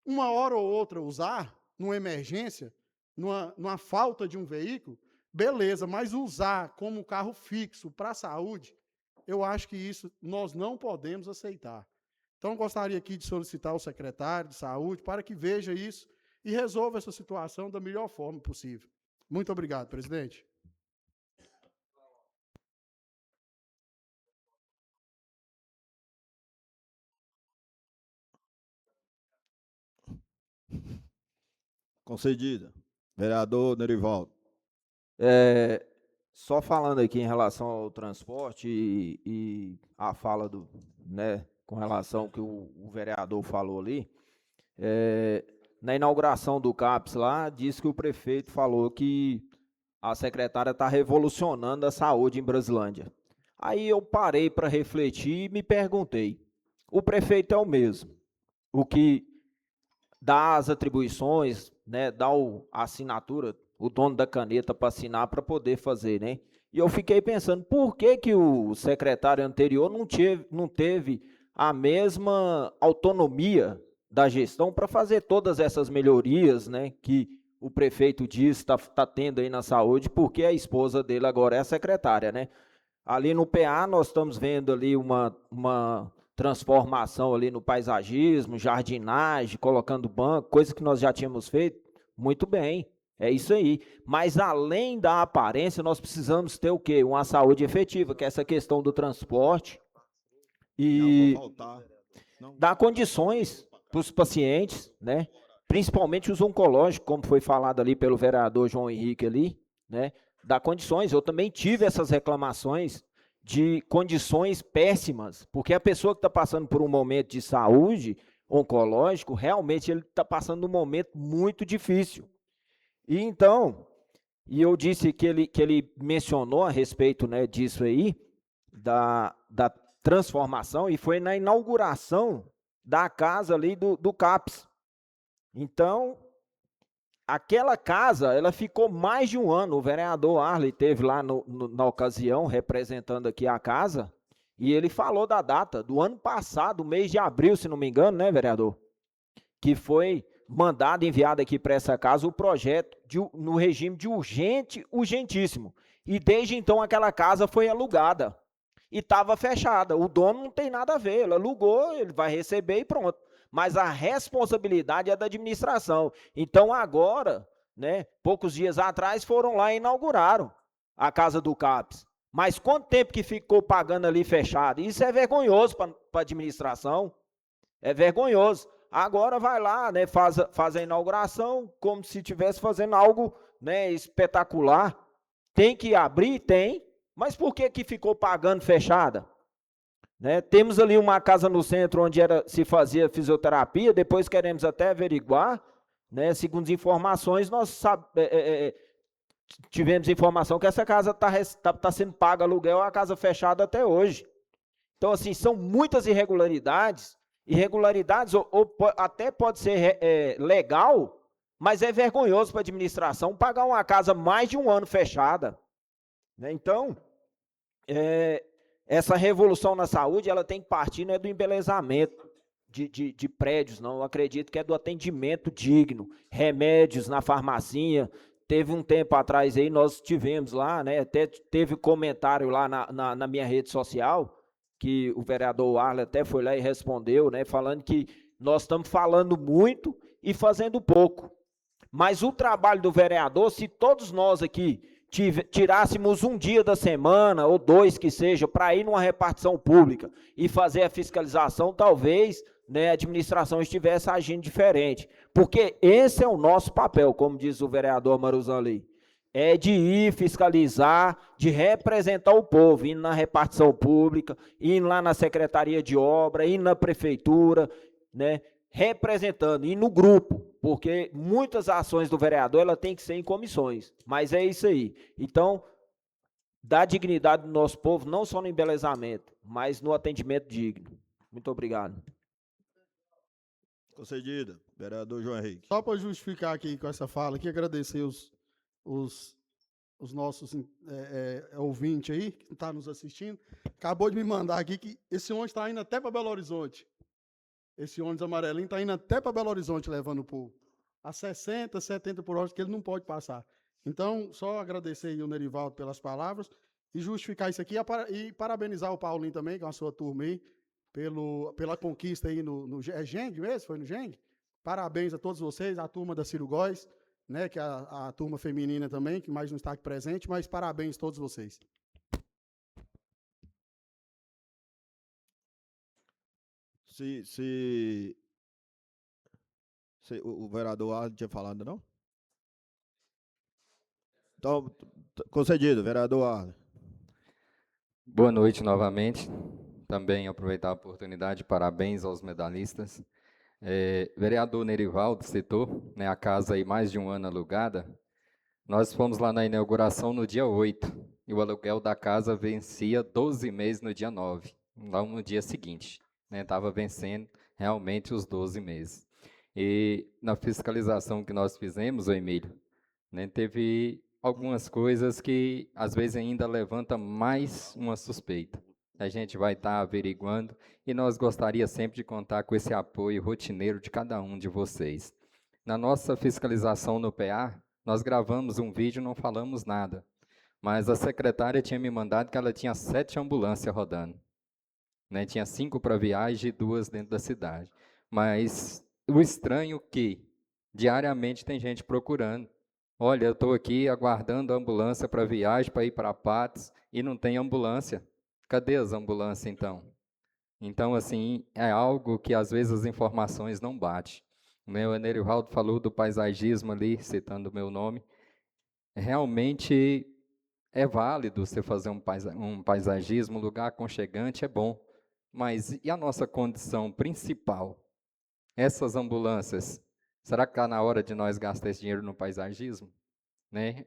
Uma hora ou outra usar, numa emergência, numa falta de um veículo, beleza, mas usar como carro fixo para a saúde, eu acho que isso nós não podemos aceitar. Então, gostaria aqui de solicitar ao secretário de saúde para que veja isso e resolva essa situação da melhor forma possível. Muito obrigado, presidente. Concedida. Vereador Nerivaldo. Só falando aqui em relação ao transporte e a fala com relação ao que o vereador falou ali, na inauguração do CAPS lá, disse que o prefeito falou que a secretária está revolucionando a saúde em Brasilândia. Aí eu parei para refletir e me perguntei, o prefeito é o mesmo, o que dá as atribuições, né, dá a assinatura, o dono da caneta para assinar para poder fazer, né? E eu fiquei pensando, por que o secretário anterior não teve a mesma autonomia da gestão para fazer todas essas melhorias, né, que o prefeito diz está tendo aí na saúde, porque a esposa dele agora é a secretária, né? Ali no PA nós estamos vendo ali uma transformação ali no paisagismo, jardinagem, colocando banco, coisa que nós já tínhamos feito, muito bem. É isso aí. Mas além da aparência, nós precisamos ter o quê? Uma saúde efetiva, que é essa questão do transporte e dar condições para os pacientes, né? Principalmente os oncológicos, como foi falado ali pelo vereador João Henrique ali, né? Dar condições. Eu também tive essas reclamações de condições péssimas, porque a pessoa que está passando por um momento de saúde oncológico, realmente ele está passando um momento muito difícil. E então, eu disse que ele mencionou a respeito, né, disso aí, da transformação, e foi na inauguração da casa ali do CAPS. Então, aquela casa, ela ficou mais de um ano, o vereador Arley esteve lá na ocasião, representando aqui a casa, e ele falou da data do ano passado, mês de abril, se não me engano, né, vereador? Que foi mandado, enviado aqui para essa casa o projeto no regime de urgentíssimo. E desde então aquela casa foi alugada e estava fechada. O dono não tem nada a ver, ele alugou, ele vai receber e pronto. Mas a responsabilidade é da administração. Então agora, né, poucos dias atrás, foram lá e inauguraram a casa do CAPES. Mas quanto tempo que ficou pagando ali fechado? Isso é vergonhoso para a administração. É vergonhoso. Agora vai lá, né, faz a inauguração como se estivesse fazendo algo, né, espetacular. Tem que abrir? Tem. Mas por que ficou pagando fechada? Né? Temos ali uma casa no centro onde se fazia fisioterapia, depois queremos até averiguar, né, segundo as informações, nós tivemos informação que essa casa está sendo paga aluguel, a casa fechada até hoje. Então, assim, são muitas irregularidades, até pode ser legal, mas é vergonhoso para a administração pagar uma casa mais de um ano fechada. Né? Então, essa revolução na saúde, ela tem que partir, não é do embelezamento de prédios, não. Eu acredito que é do atendimento digno, remédios na farmacinha. Teve um tempo atrás aí, nós tivemos lá, né, até teve comentário lá na minha rede social, que o vereador Arley até foi lá e respondeu, né, falando que nós estamos falando muito e fazendo pouco. Mas o trabalho do vereador, se todos nós aqui tirássemos um dia da semana, ou 2 que seja, para ir numa repartição pública e fazer a fiscalização, talvez, né, a administração estivesse agindo diferente. Porque esse é o nosso papel, como diz o vereador Maruzali. É de ir fiscalizar, de representar o povo, indo na repartição pública, indo lá na secretaria de obra, indo na prefeitura, né, representando, e no grupo, porque muitas ações do vereador ela tem que ser em comissões, mas é isso aí. Então, dá dignidade do nosso povo, não só no embelezamento, mas no atendimento digno. Muito obrigado. Concedida. Vereador João Henrique. Só para justificar aqui com essa fala, aqui agradecer os nossos ouvintes aí, que estão nos assistindo. Acabou de me mandar aqui que esse ônibus está indo até para Belo Horizonte. Esse ônibus amarelinho está indo até para Belo Horizonte levando o povo. A 60, 70 por hora, que ele não pode passar. Então, só agradecer aí o Nerivaldo pelas palavras e justificar isso aqui e parabenizar o Paulinho também, com a sua turma aí, pela conquista aí no Geng mesmo? Foi no Geng? Parabéns a todos vocês, a turma da Ciro Góes, né, que é a turma feminina também, que mais não está aqui presente, mas parabéns a todos vocês. Se o vereador Arley tinha falado, não? Então, concedido, vereador Arley. Boa noite novamente. Também aproveitar a oportunidade, parabéns aos medalhistas. Vereador Nerivaldo citou, né, a casa aí mais de um ano alugada. Nós fomos lá na inauguração no dia 8, e o aluguel da casa vencia 12 meses no dia 9, lá no dia seguinte. Estava vencendo realmente os 12 meses. E na fiscalização que nós fizemos, o Emílio, né, teve algumas coisas que às vezes ainda levanta mais uma suspeita. A gente vai estar averiguando e nós gostaríamos sempre de contar com esse apoio rotineiro de cada um de vocês. Na nossa fiscalização no PA, nós gravamos um vídeo e não falamos nada, mas a secretária tinha me mandado que ela tinha 7 ambulâncias rodando. Né, tinha 5 para viagem e 2 dentro da cidade. Mas o estranho é que diariamente tem gente procurando. Olha, eu estou aqui aguardando a ambulância para viagem, para ir para Patos, e não tem ambulância. Cadê as ambulâncias, então? Então, assim, é algo que às vezes as informações não batem. O Nerivaldo falou do paisagismo ali, citando o meu nome. Realmente é válido você fazer um paisagismo, um lugar aconchegante, é bom. Mas e a nossa condição principal? Essas ambulâncias, será que está na hora de nós gastar esse dinheiro no paisagismo? Né?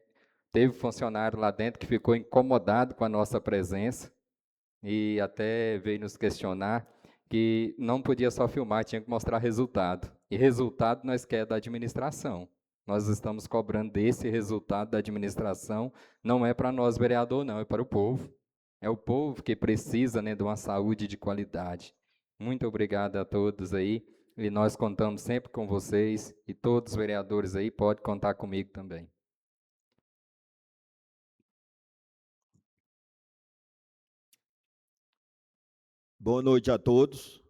Teve funcionário lá dentro que ficou incomodado com a nossa presença e até veio nos questionar que não podia só filmar, tinha que mostrar resultado. E resultado nós queremos da administração. Nós estamos cobrando desse resultado da administração, não é para nós, vereador, não, é para o povo. É o povo que precisa, né, de uma saúde de qualidade. Muito obrigado a todos aí. e nós contamos sempre com vocês, e todos os vereadores aí podem contar comigo também. Boa noite a todos.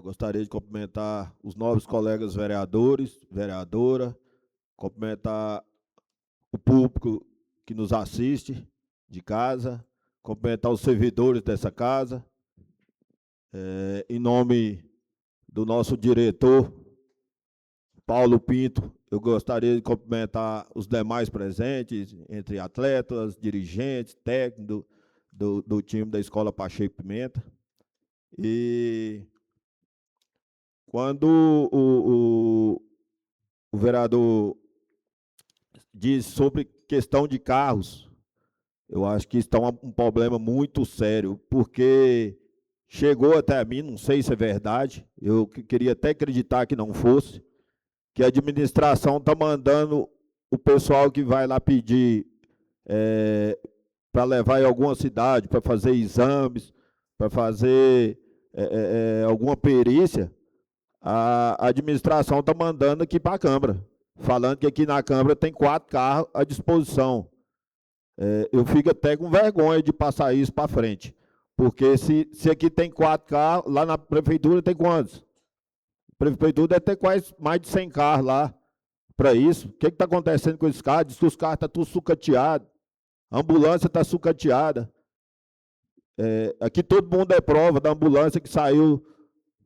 Gostaria de cumprimentar os novos colegas vereadores, vereadora, cumprimentar o público que nos assiste de casa, cumprimentar os servidores dessa casa. Em nome do nosso diretor, Paulo Pinto, eu gostaria de cumprimentar os demais presentes, entre atletas, dirigentes, técnicos do time da Escola Pacheco Pimenta. E quando o vereador diz sobre questão de carros, eu acho que está um problema muito sério, porque chegou até a mim, não sei se é verdade, eu queria até acreditar que não fosse, que a administração está mandando o pessoal que vai lá pedir para levar em alguma cidade, para fazer exames, para fazer alguma perícia, a administração está mandando aqui para a Câmara, falando que aqui na Câmara tem 4 carros à disposição. Eu fico até com vergonha de passar isso para frente, porque se aqui tem 4 carros, lá na prefeitura tem quantos? A prefeitura deve ter quase mais de 100 carros lá para isso. O que está acontecendo com esses carros? Diz que os carros estão tudo sucateados, a ambulância está sucateada. Aqui todo mundo é prova da ambulância que saiu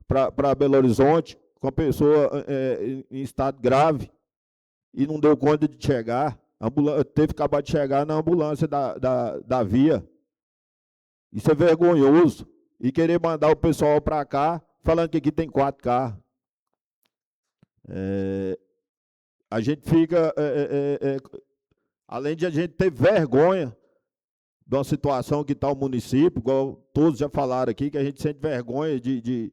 para Belo Horizonte com a pessoa em estado grave e não deu conta de chegar. A ambulância teve que acabar de chegar na ambulância da via. Isso é vergonhoso. E querer mandar o pessoal para cá falando que aqui tem 4 carros. A gente fica, além de a gente ter vergonha de uma situação que está o município, igual todos já falaram aqui, que a gente sente vergonha de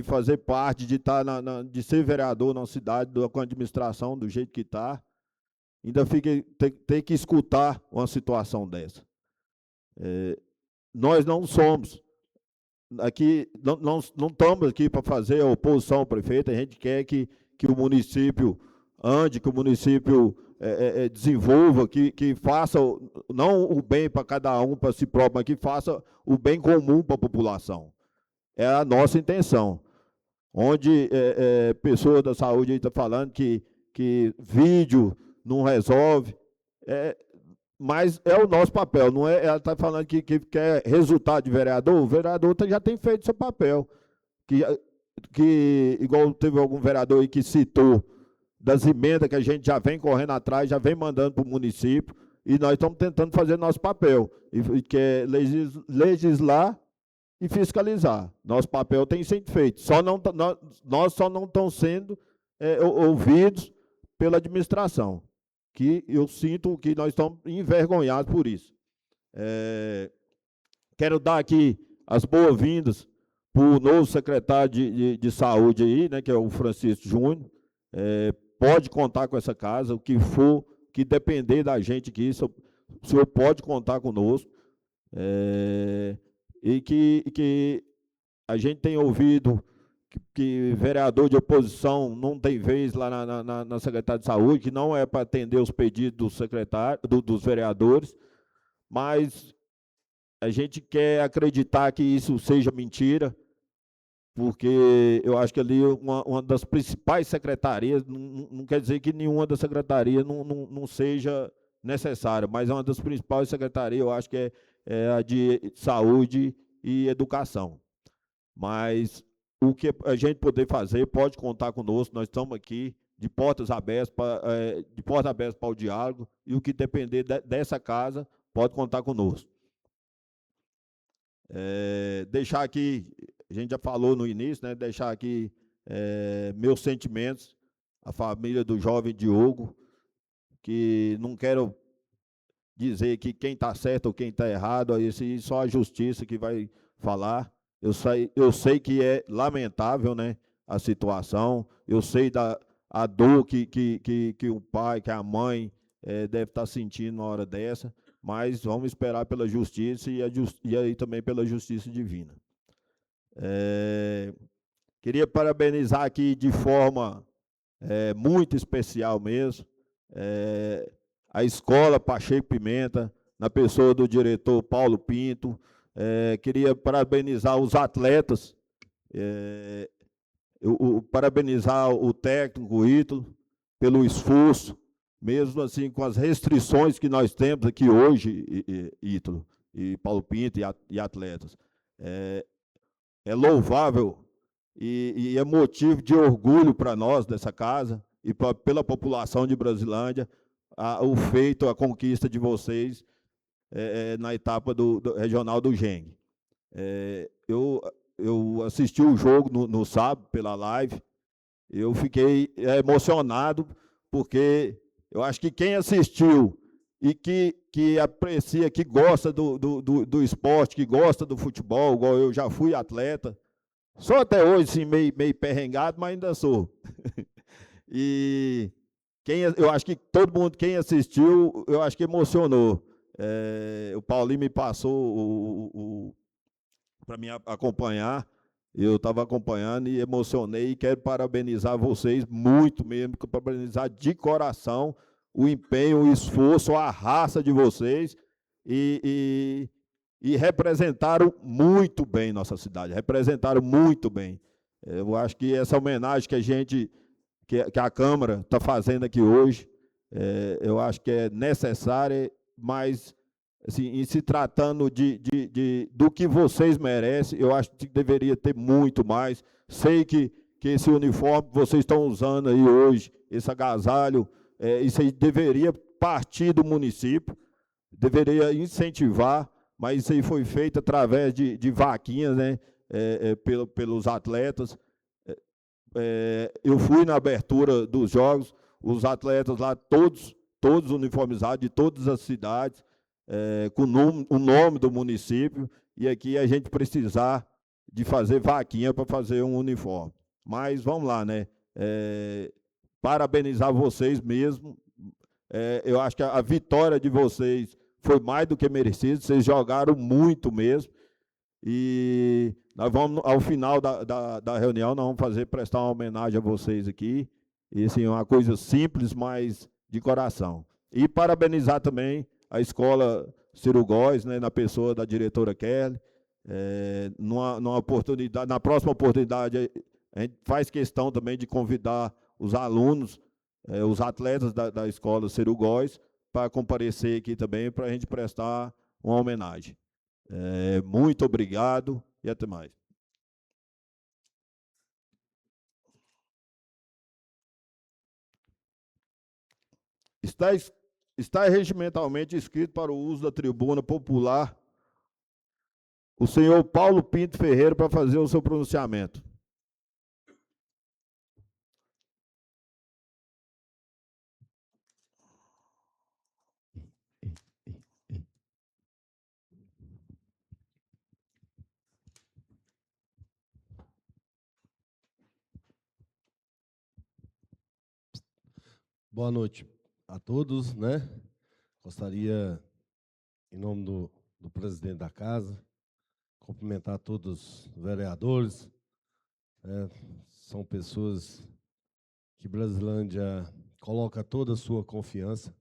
fazer parte, de de ser vereador na cidade, com a administração do jeito que está, ainda tem que escutar uma situação dessa. Nós não somos aqui, não estamos aqui para fazer a oposição ao prefeito, a gente quer que o município ande, que o município desenvolva, que faça não o bem para cada um, para si próprio, mas que faça o bem comum para a população. É a nossa intenção. Onde pessoas da saúde estão falando que vídeo não resolve, mas é o nosso papel, não é? Ela está falando que quer resultado de vereador, o vereador já tem feito seu papel. Que igual teve algum vereador aí que citou das emendas que a gente já vem correndo atrás, já vem mandando para o município, e nós estamos tentando fazer nosso papel, que é legislar e fiscalizar. Nosso papel tem sido feito. Nós só não estamos sendo ouvidos pela administração, que eu sinto que nós estamos envergonhados por isso. Quero dar aqui as boas-vindas para o novo secretário de saúde aí, né, que é o Francisco Júnior. Pode contar com essa casa, o que for, que depender da gente aqui, o senhor pode contar conosco. E que a gente tem ouvido que vereador de oposição não tem vez lá na Secretaria de Saúde, que não é para atender os pedidos do secretário, dos vereadores, mas a gente quer acreditar que isso seja mentira, porque eu acho que ali uma das principais secretarias, não quer dizer que nenhuma das secretarias não seja necessária, mas é uma das principais secretarias, eu acho que é a de saúde e educação. Mas o que a gente poder fazer, pode contar conosco, nós estamos aqui de portas abertas para o diálogo, e o que depender dessa casa, pode contar conosco. Deixar aqui, a gente já falou no início, né, deixar aqui meus sentimentos à família do jovem Diogo, que não quero dizer que quem está certo ou quem está errado, só a justiça que vai falar. Eu sei que é lamentável, né, a situação, eu sei a dor que o pai, que a mãe deve estar sentindo na hora dessa, mas vamos esperar pela justiça e aí também pela justiça divina. Queria parabenizar aqui de forma muito especial mesmo, a Escola Pacheco Pimenta, na pessoa do diretor Paulo Pinto. Queria parabenizar os atletas, parabenizar o técnico Ítalo pelo esforço, mesmo assim com as restrições que nós temos aqui hoje, Ítalo, e Paulo Pinto e atletas. É louvável e é motivo de orgulho para nós dessa casa e pela população de Brasilândia o feito, a conquista de vocês na etapa do regional do Geng. Eu assisti o jogo no sábado pela live, eu fiquei emocionado, porque eu acho que quem assistiu e que aprecia, que gosta do esporte, que gosta do futebol, igual eu já fui atleta, só até hoje, assim, meio perrengado, mas ainda sou. E eu acho que todo mundo, quem assistiu, eu acho que emocionou. O Paulinho me passou para me acompanhar, eu estava acompanhando e emocionei, e quero parabenizar vocês muito mesmo, parabenizar de coração o empenho, o esforço, a raça de vocês, e representaram muito bem nossa cidade, representaram muito bem. Eu acho que essa homenagem que a Câmara está fazendo aqui hoje, eu acho que é necessária, mas, assim, em se tratando do que vocês merecem, eu acho que deveria ter muito mais. Sei que esse uniforme que vocês estão usando aí hoje, esse agasalho, isso aí deveria partir do município, deveria incentivar, mas isso aí foi feito através de vaquinhas, né, pelos atletas. Eu fui na abertura dos jogos, os atletas lá, todos uniformizados, de todas as cidades, com o nome do município, e aqui a gente precisar de fazer vaquinha para fazer um uniforme. Mas vamos lá, né? Parabenizar vocês mesmo. Eu acho que a vitória de vocês foi mais do que merecida, vocês jogaram muito mesmo, e nós vamos, ao final da reunião, nós vamos prestar uma homenagem a vocês aqui, e assim, uma coisa simples, mas de coração. E parabenizar também a Escola Ciro Góes, né, na pessoa da diretora Kelly. Na próxima oportunidade, a gente faz questão também de convidar os alunos, os atletas da Escola Ciro Góes, para comparecer aqui também, para a gente prestar uma homenagem. Muito obrigado e até mais. Está regimentalmente inscrito para o uso da tribuna popular o senhor Paulo Pinto Ferreira para fazer o seu pronunciamento. Boa noite a todos, né? Gostaria, em nome do presidente da casa, cumprimentar todos os vereadores. São pessoas que Brasilândia coloca toda a sua confiança.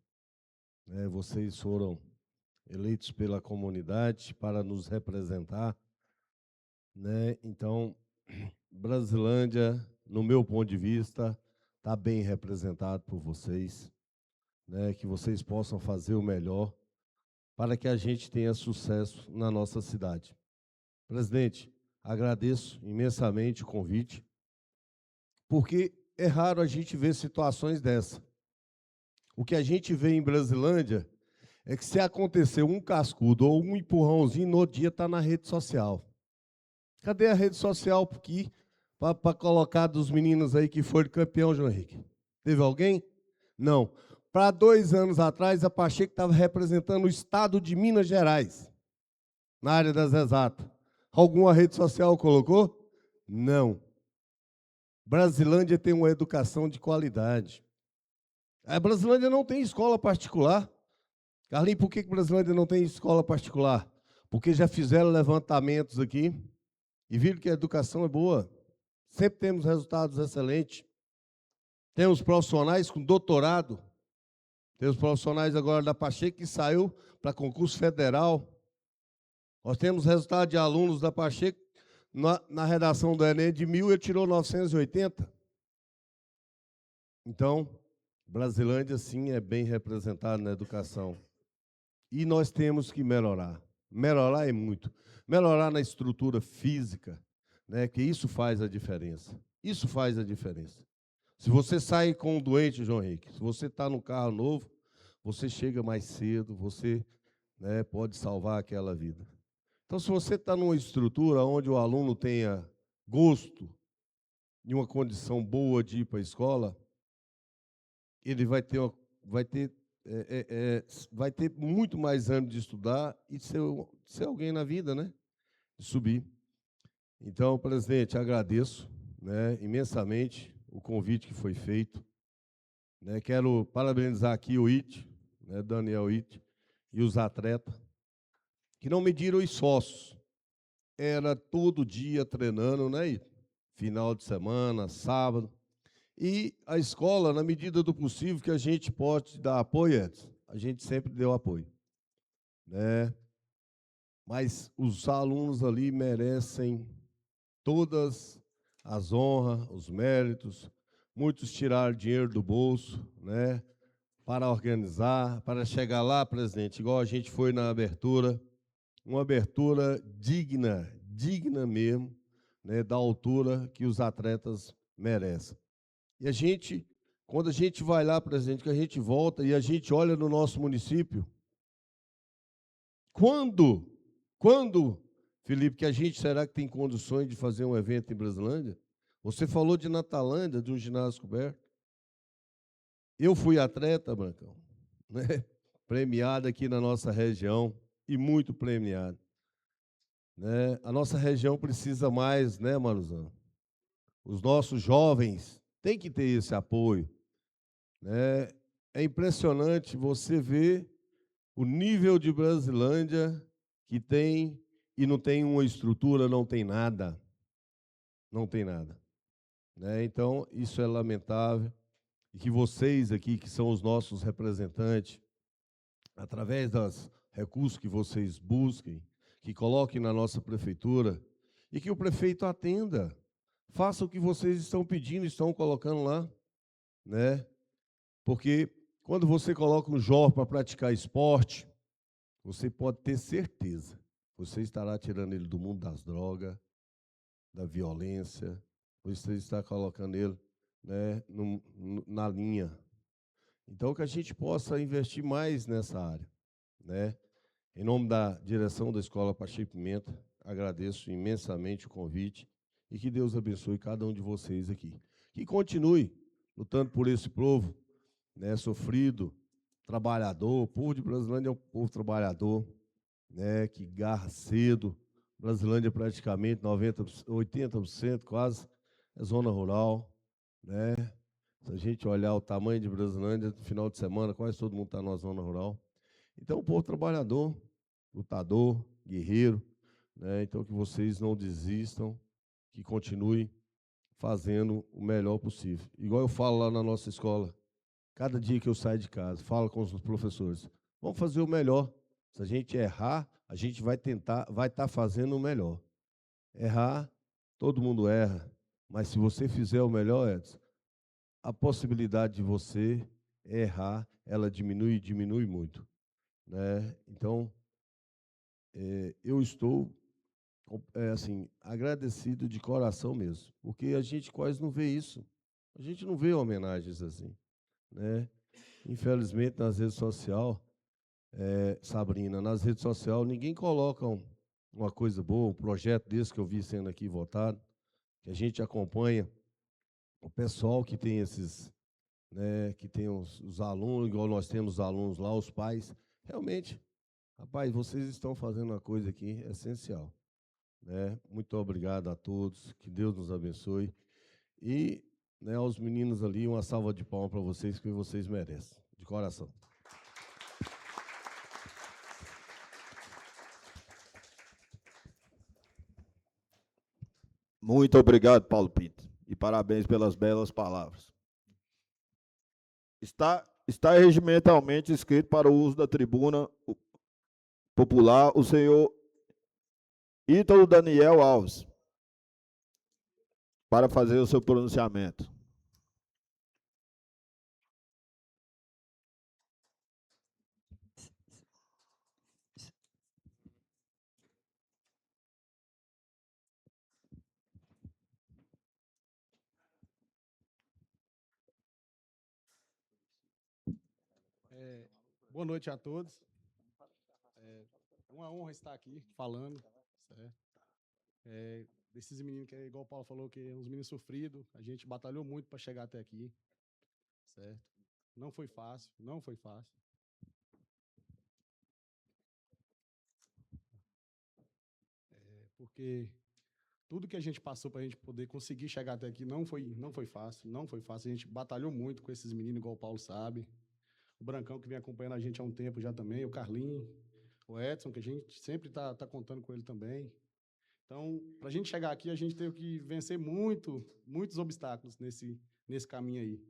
Vocês foram eleitos pela comunidade para nos representar, né? Então, Brasilândia, no meu ponto de vista, está bem representado por vocês, né? Que vocês possam fazer o melhor para que a gente tenha sucesso na nossa cidade. Presidente, agradeço imensamente o convite, porque é raro a gente ver situações dessa. O que a gente vê em Brasilândia é que, se acontecer um cascudo ou um empurrãozinho, no dia está na rede social. Cadê a rede social para colocar dos meninos aí que foram campeão, João Henrique? Teve alguém? Não. Para 2 anos atrás, a Pacheco estava representando o estado de Minas Gerais, na área das exatas. Alguma rede social colocou? Não. Brasilândia tem uma educação de qualidade. A Brasilândia não tem escola particular. Carlinhos, por que Brasilândia não tem escola particular? Porque já fizeram levantamentos aqui e viram que a educação é boa. sempre temos resultados excelentes. Temos profissionais com doutorado. Temos profissionais agora da Pacheco que saiu para concurso federal. Nós temos resultado de alunos da Pacheco na redação do Enem de 1.000, ele tirou 980. Então, Brasilândia, sim, é bem representado na educação. E nós temos que melhorar. Melhorar é muito. Melhorar na estrutura física, né, que isso faz a diferença. Isso faz a diferença. Se você sai com um doente, João Henrique, se você está num carro novo, você chega mais cedo, você, né, pode salvar aquela vida. Então, se você está numa estrutura onde o aluno tenha gosto e uma condição boa de ir para a escola, ele vai ter muito mais ânimo de estudar e ser alguém na vida, né? De subir. Então, presidente, agradeço, né, imensamente o convite que foi feito. Né, quero parabenizar aqui o IT, né, Daniel IT, e os atletas, que não mediram esforços. Era todo dia treinando, né, IT? Final de semana, sábado. E a escola, na medida do possível que a gente pode dar apoio, Edson, a gente sempre deu apoio, né? Mas os alunos ali merecem todas as honras, os méritos. Muitos tiraram dinheiro do bolso, né, para organizar, para chegar lá, presidente, igual a gente foi na abertura, uma abertura digna, digna mesmo, né, da altura que os atletas merecem. E a gente, quando a gente vai lá, presidente, que a gente volta e a gente olha no nosso município, quando, Felipe, que a gente será que tem condições de fazer um evento em Brasilândia? Você falou de Natalândia, de um ginásio coberto. Eu fui atleta, Brancão, né, premiado aqui na nossa região e muito premiado. Né? A nossa região precisa mais, né, Maruzão? Os nossos jovens têm que ter esse apoio. Né? É impressionante você ver o nível de Brasilândia que tem e não tem uma estrutura, não tem nada. Não tem nada. Né? Então, isso é lamentável. E que vocês aqui, que são os nossos representantes, através dos recursos que vocês busquem, que coloquem na nossa prefeitura, e que o prefeito atenda. Faça o que vocês estão pedindo, estão colocando lá, né? Porque quando você coloca um jovem para praticar esporte, você pode ter certeza, você estará tirando ele do mundo das drogas, da violência, você está colocando ele, né, na linha. Então, que a gente possa investir mais nessa área, né? Em nome da direção da Escola Pacheco Pimenta, agradeço imensamente o convite e que Deus abençoe cada um de vocês aqui. Que continue lutando por esse povo, né, sofrido, trabalhador. O povo de Brasilândia é um povo trabalhador, né, que garra cedo. Brasilândia praticamente 80% quase é zona rural, né? Se a gente olhar o tamanho de Brasilândia, no final de semana, quase todo mundo está numa zona rural. Então, o povo trabalhador, lutador, guerreiro, né? Então, que vocês não desistam, que continuem fazendo o melhor possível. Igual eu falo lá na nossa escola, cada dia que eu saio de casa, falo com os professores, vamos fazer o melhor. Se a gente errar, a gente vai estar fazendo o melhor. Errar, todo mundo erra, mas se você fizer o melhor, Edson, a possibilidade de você errar, ela diminui muito. Né? Então, eu estou assim, agradecido de coração mesmo, porque a gente quase não vê isso. A gente não vê homenagens assim. Né? Infelizmente, nas redes sociais, Sabrina, nas redes sociais, ninguém coloca uma coisa boa, um projeto desse que eu vi sendo aqui votado, que a gente acompanha o pessoal que tem esses, né, que tem os alunos, igual nós temos alunos lá, os pais. Realmente, rapaz, vocês estão fazendo uma coisa aqui essencial. Né? Muito obrigado a todos, que Deus nos abençoe. E, né, aos meninos ali, uma salva de palmas para vocês, que vocês merecem, de coração. Muito obrigado, Paulo Pinto. E parabéns pelas belas palavras. Está regimentalmente escrito para o uso da tribuna popular o senhor Ítalo Daniel Alves, para fazer o seu pronunciamento. Boa noite a todos. É uma honra estar aqui falando, certo? Desses meninos que, igual o Paulo falou, que uns meninos sofridos, a gente batalhou muito para chegar até aqui, certo? Não foi fácil, não foi fácil. Porque tudo que a gente passou para a gente poder conseguir chegar até aqui não foi fácil, não foi fácil. A gente batalhou muito com esses meninos, igual o Paulo sabe. O Brancão, que vem acompanhando a gente há um tempo já também, o Carlinho, o Edson, que a gente sempre tá contando com ele também. Então, para a gente chegar aqui, a gente teve que vencer muitos obstáculos nesse caminho aí.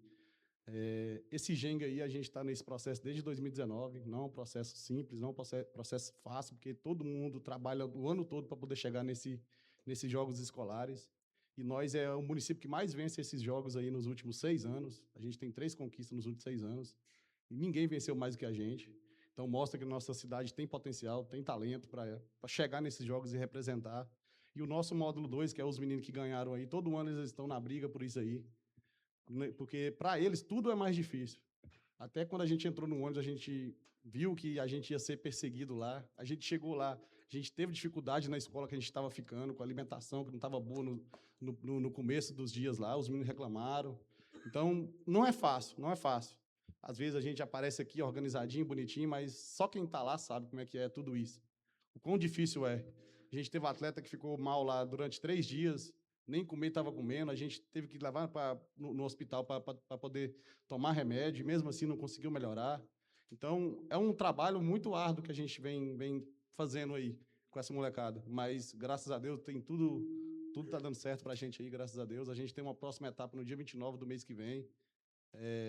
Esse Jenga aí, a gente está nesse processo desde 2019, não é um processo simples, não é um processo fácil, porque todo mundo trabalha o ano todo para poder chegar nesses jogos escolares. E nós é o município que mais vence esses jogos aí nos últimos 6 anos. A gente tem 3 conquistas nos últimos 6 anos. E ninguém venceu mais do que a gente. Então, mostra que a nossa cidade tem potencial, tem talento para chegar nesses jogos e representar. E o nosso módulo 2, que é os meninos que ganharam aí, todo ano eles estão na briga por isso aí. Porque, para eles, tudo é mais difícil. Até quando a gente entrou no ônibus, a gente viu que a gente ia ser perseguido lá. A gente chegou lá, a gente teve dificuldade na escola que a gente estava ficando, com a alimentação que não estava boa no começo dos dias lá, os meninos reclamaram. Então, não é fácil, não é fácil. Às vezes a gente aparece aqui organizadinho, bonitinho, mas só quem está lá sabe como é que é tudo isso. O quão difícil é. A gente teve um atleta que ficou mal lá durante 3 dias, nem comer estava comendo, a gente teve que levar no hospital para poder tomar remédio, e mesmo assim não conseguiu melhorar. Então, é um trabalho muito árduo que a gente vem fazendo aí com essa molecada, mas graças a Deus tem tudo está dando certo para a gente aí, graças a Deus. A gente tem uma próxima etapa no dia 29 do mês que vem.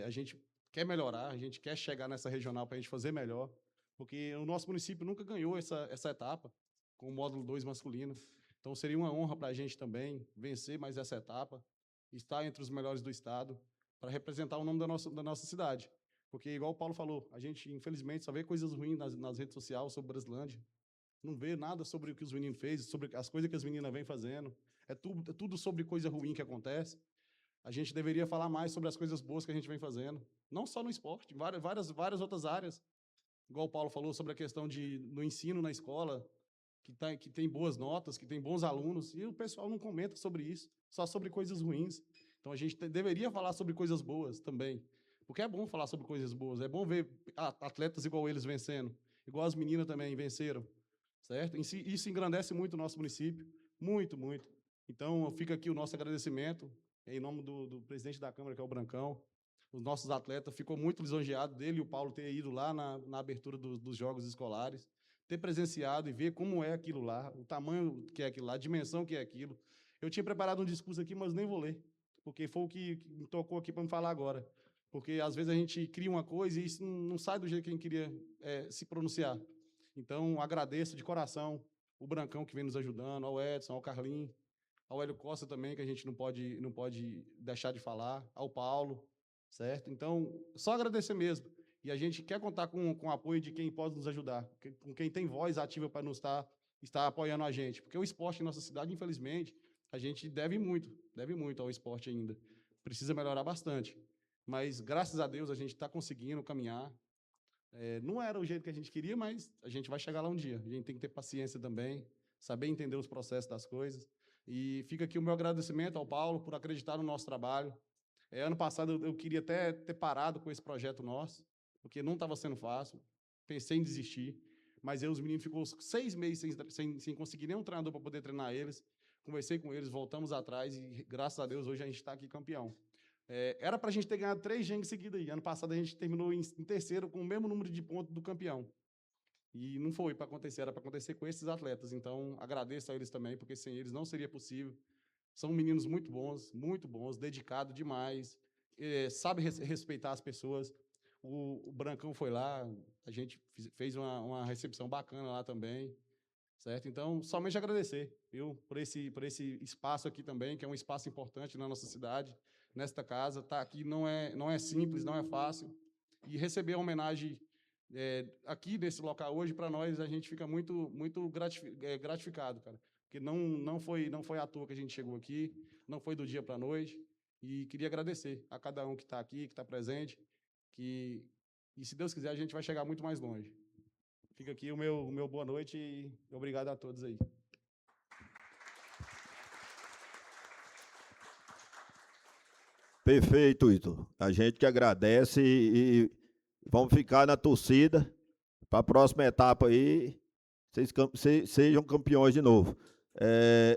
A gente quer melhorar, a gente quer chegar nessa regional para a gente fazer melhor, porque o nosso município nunca ganhou essa etapa com o módulo 2 masculino. Então, seria uma honra para a gente também vencer mais essa etapa, estar entre os melhores do estado, para representar o nome da nossa cidade. Porque, igual o Paulo falou, a gente, infelizmente, só vê coisas ruins nas redes sociais sobre Brasilândia. Não vê nada sobre o que os meninos fez, sobre as coisas que as meninas vêm fazendo. É tudo sobre coisa ruim que acontece. A gente deveria falar mais sobre as coisas boas que a gente vem fazendo. Não só no esporte, em várias outras áreas. Igual o Paulo falou sobre a questão no ensino na escola, que tem boas notas, que tem bons alunos, e o pessoal não comenta sobre isso, só sobre coisas ruins. Então, a gente deveria falar sobre coisas boas também, porque é bom falar sobre coisas boas, é bom ver atletas igual eles vencendo, igual as meninas também venceram, certo? Isso engrandece muito o nosso município, muito, muito. Então, fica aqui o nosso agradecimento, em nome do presidente da Câmara, que é o Brancão, os nossos atletas, ficou muito lisonjeado dele e o Paulo ter ido lá na abertura dos Jogos Escolares, ter presenciado e ver como é aquilo lá, o tamanho que é aquilo lá, a dimensão que é aquilo. Eu tinha preparado um discurso aqui, mas nem vou ler, porque foi o que me tocou aqui para me falar agora. Porque, às vezes, a gente cria uma coisa e isso não sai do jeito que a gente queria se pronunciar. Então, agradeço de coração o Brancão que vem nos ajudando, ao Edson, ao Carlinho, ao Hélio Costa também, que a gente não pode deixar de falar, ao Paulo, certo? Então, só agradecer mesmo. E a gente quer contar com o apoio de quem pode nos ajudar, com quem tem voz ativa para nos estar apoiando a gente. Porque o esporte em nossa cidade, infelizmente, a gente deve muito ao esporte ainda. Precisa melhorar bastante. Mas, graças a Deus, a gente está conseguindo caminhar. Não era o jeito que a gente queria, mas a gente vai chegar lá um dia. A gente tem que ter paciência também, saber entender os processos das coisas. E fica aqui o meu agradecimento ao Paulo por acreditar no nosso trabalho. Ano passado eu queria até ter parado com esse projeto nosso, porque não estava sendo fácil, pensei em desistir, mas os meninos ficou 6 meses sem conseguir nenhum treinador para poder treinar eles. Conversei com eles, voltamos atrás e, graças a Deus, hoje a gente está aqui campeão. Era para a gente ter ganhado 3 Jengas seguidos aí. Ano passado a gente terminou em terceiro com o mesmo número de pontos do campeão. E não foi para acontecer, era para acontecer com esses atletas. Então, agradeço a eles também, porque sem eles não seria possível. São meninos muito bons, dedicados demais, sabe respeitar as pessoas. O Brancão foi lá, a gente fez uma recepção bacana lá também, certo? Então, somente agradecer, viu, por esse espaço aqui também, que é um espaço importante na nossa cidade, nesta casa. Tá aqui não é simples, não é fácil. E receber a homenagem aqui nesse local hoje, para nós, a gente fica muito gratificado, cara. Porque não foi à toa que a gente chegou aqui, não foi do dia para a noite. E queria agradecer a cada um que está aqui, que está presente, e se Deus quiser, a gente vai chegar muito mais longe. Fica aqui o meu boa noite e obrigado a todos aí. Perfeito, Ítalo. A gente que agradece e vamos ficar na torcida para a próxima etapa aí, sejam campeões de novo.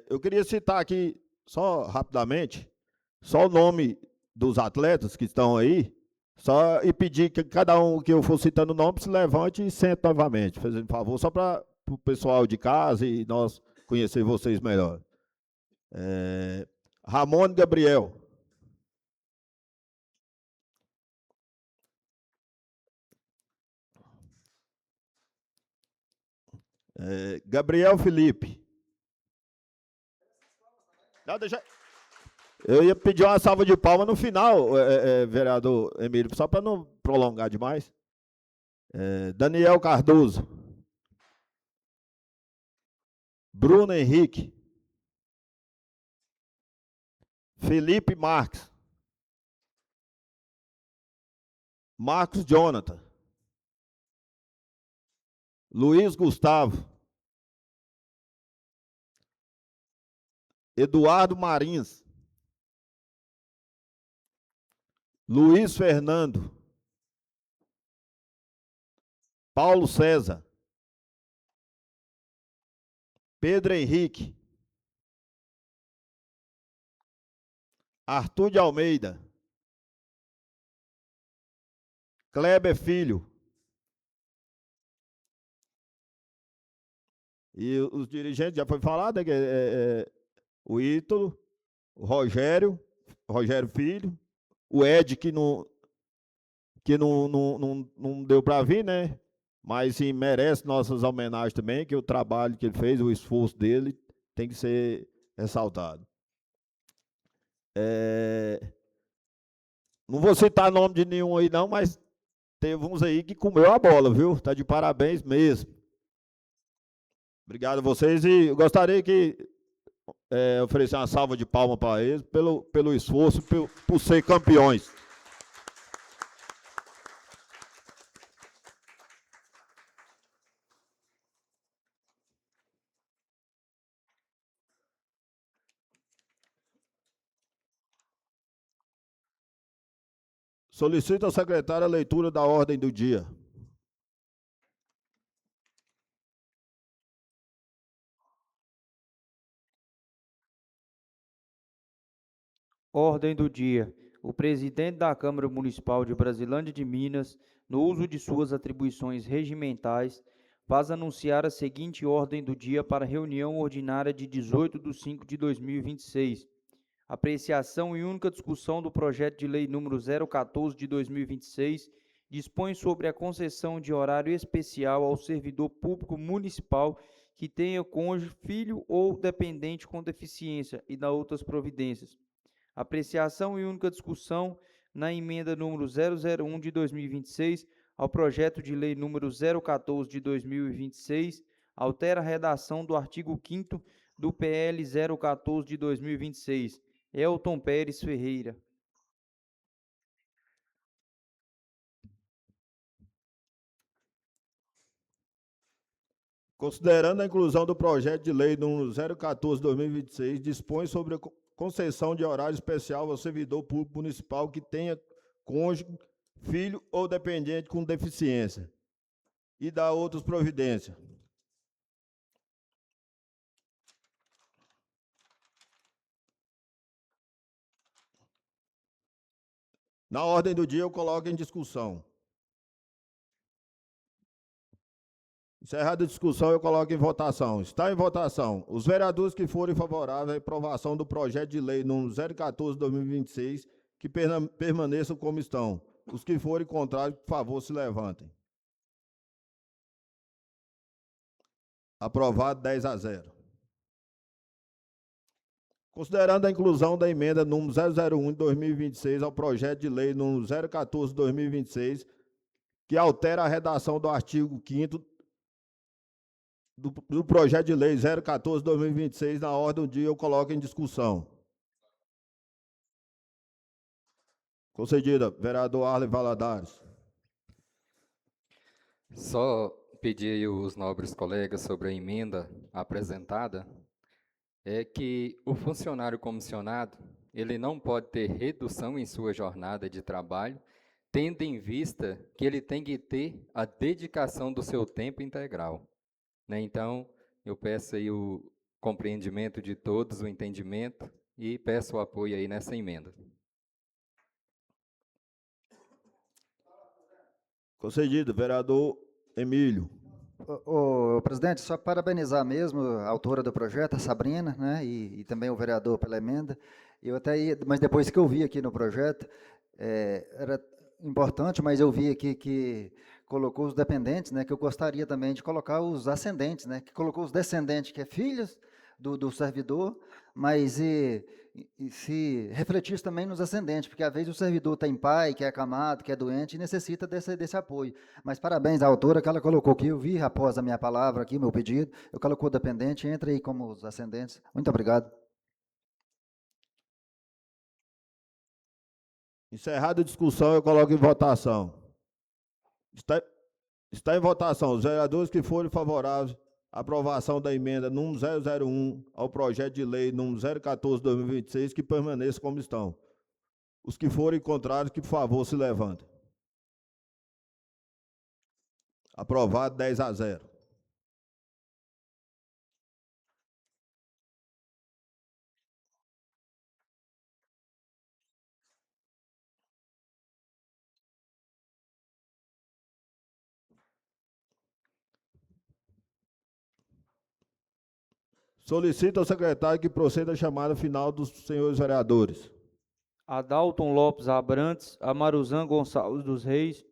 Eu queria citar aqui, só rapidamente, só o nome dos atletas que estão aí, só e pedir que cada um que eu for citando o nome se levante e sente novamente, fazendo favor, só para o pessoal de casa e nós conhecer vocês melhor. Ramon Gabriel. Gabriel Felipe. Não, deixa... Eu ia pedir uma salva de palmas no final, vereador Emílio, só para não prolongar demais. Daniel Cardoso. Bruno Henrique. Felipe Marques. Marcos Jonathan. Luiz Gustavo. Eduardo Marins. Luiz Fernando. Paulo César. Pedro Henrique. Arthur de Almeida. Kleber Filho. E os dirigentes, já foi falado, o Ítalo, o Rogério Filho, o Ed, que não deu para vir, né? Mas sim, merece nossas homenagens também, que o trabalho que ele fez, o esforço dele, tem que ser ressaltado. Não vou citar nome de nenhum aí não, mas teve uns aí que comeu a bola, viu? Tá de parabéns mesmo. Obrigado a vocês e eu gostaria que oferecer uma salva de palmas para eles pelo esforço, por ser campeões. Solicito ao secretário a leitura da ordem do dia. Ordem do dia. O presidente da Câmara Municipal de Brasilândia de Minas, no uso de suas atribuições regimentais, faz anunciar a seguinte ordem do dia para a reunião ordinária de 18/5/2026. Apreciação e única discussão do projeto de lei número 014 de 2026, dispõe sobre a concessão de horário especial ao servidor público municipal que tenha cônjuge, filho ou dependente com deficiência e da outras providências. Apreciação e única discussão na emenda número 001 de 2026 ao projeto de lei número 014 de 2026, altera a redação do artigo 5º do PL 014 de 2026. Elton Pérez Ferreira. Considerando a inclusão do projeto de lei número 014/2026, dispõe sobre a concessão de horário especial ao servidor público municipal que tenha cônjuge, filho ou dependente com deficiência e da outras providências. Na ordem do dia, eu coloco em discussão. Encerrada a discussão, eu coloco em votação. Está em votação. Os vereadores que forem favoráveis à aprovação do projeto de lei número 014/2026, que permaneçam como estão. Os que forem contrários, por favor, se levantem. Aprovado 10-0. Considerando a inclusão da emenda número 001 de 2026 ao projeto de lei número 014/2026, que altera a redação do artigo 5º do projeto de lei 014/2026 na ordem do dia, eu coloco em discussão. Concedida. Vereador Arley Valadares. Só pedir aí os nobres colegas sobre a emenda apresentada, é que o funcionário comissionado, ele não pode ter redução em sua jornada de trabalho, tendo em vista que ele tem que ter a dedicação do seu tempo integral. Né? Então, eu peço aí o compreendimento de todos, o entendimento, e peço o apoio aí nessa emenda. Concedido. Vereador Emílio. Ô, presidente, só parabenizar mesmo a autora do projeto, a Sabrina, né, e também o vereador pela emenda. Eu até ia, mas depois que eu vi aqui no projeto, era importante, mas eu vi aqui que colocou os dependentes, né, que eu gostaria também de colocar os ascendentes, né, que colocou os descendentes, que é filhos do servidor, mas e se refletisse também nos ascendentes, porque às vezes o servidor tem pai, que é acamado, que é doente, e necessita desse apoio. Mas parabéns à autora, que ela colocou aqui, eu vi após a minha palavra aqui, meu pedido, eu colocou dependente, entra aí como os ascendentes. Muito obrigado. Encerrada a discussão, eu coloco em votação. Está em votação. Os vereadores que forem favoráveis à aprovação da emenda número 001 ao projeto de lei número 014/2026, que permaneçam como estão. Os que forem contrários, que, por favor, se levantem. Aprovado 10-0. Solicito ao secretário que proceda a chamada final dos senhores vereadores. Adalton Lopes Abrantes, Amaruzan Gonçalves dos Reis,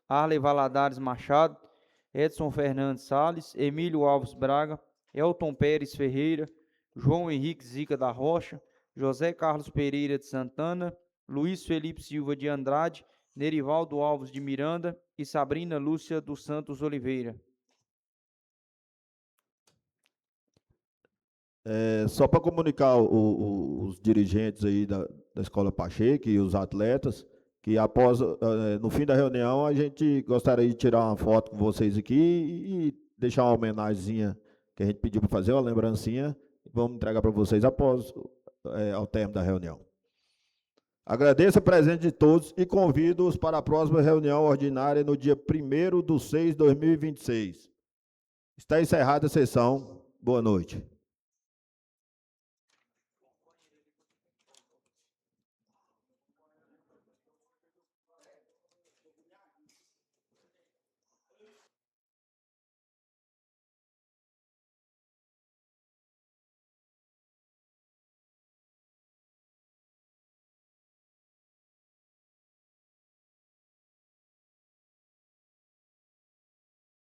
Arley Valadares Machado, Edson Fernandes Salles, Emílio Alves Braga, Elton Pérez Ferreira, João Henrique Zica da Rocha, José Carlos Pereira de Santana, Luiz Felipe Silva de Andrade, Nerivaldo Alves de Miranda e Sabrina Lúcia dos Santos Oliveira. Só para comunicar os dirigentes aí da Escola Pacheco e os atletas, que após, no fim da reunião, a gente gostaria de tirar uma foto com vocês aqui e deixar uma homenagemzinha que a gente pediu para fazer, uma lembrancinha, e vamos entregar para vocês após, ao término da reunião. Agradeço a presença de todos e convido-os para a próxima reunião ordinária no dia 1º de 6 de 2026. Está encerrada a sessão. Boa noite.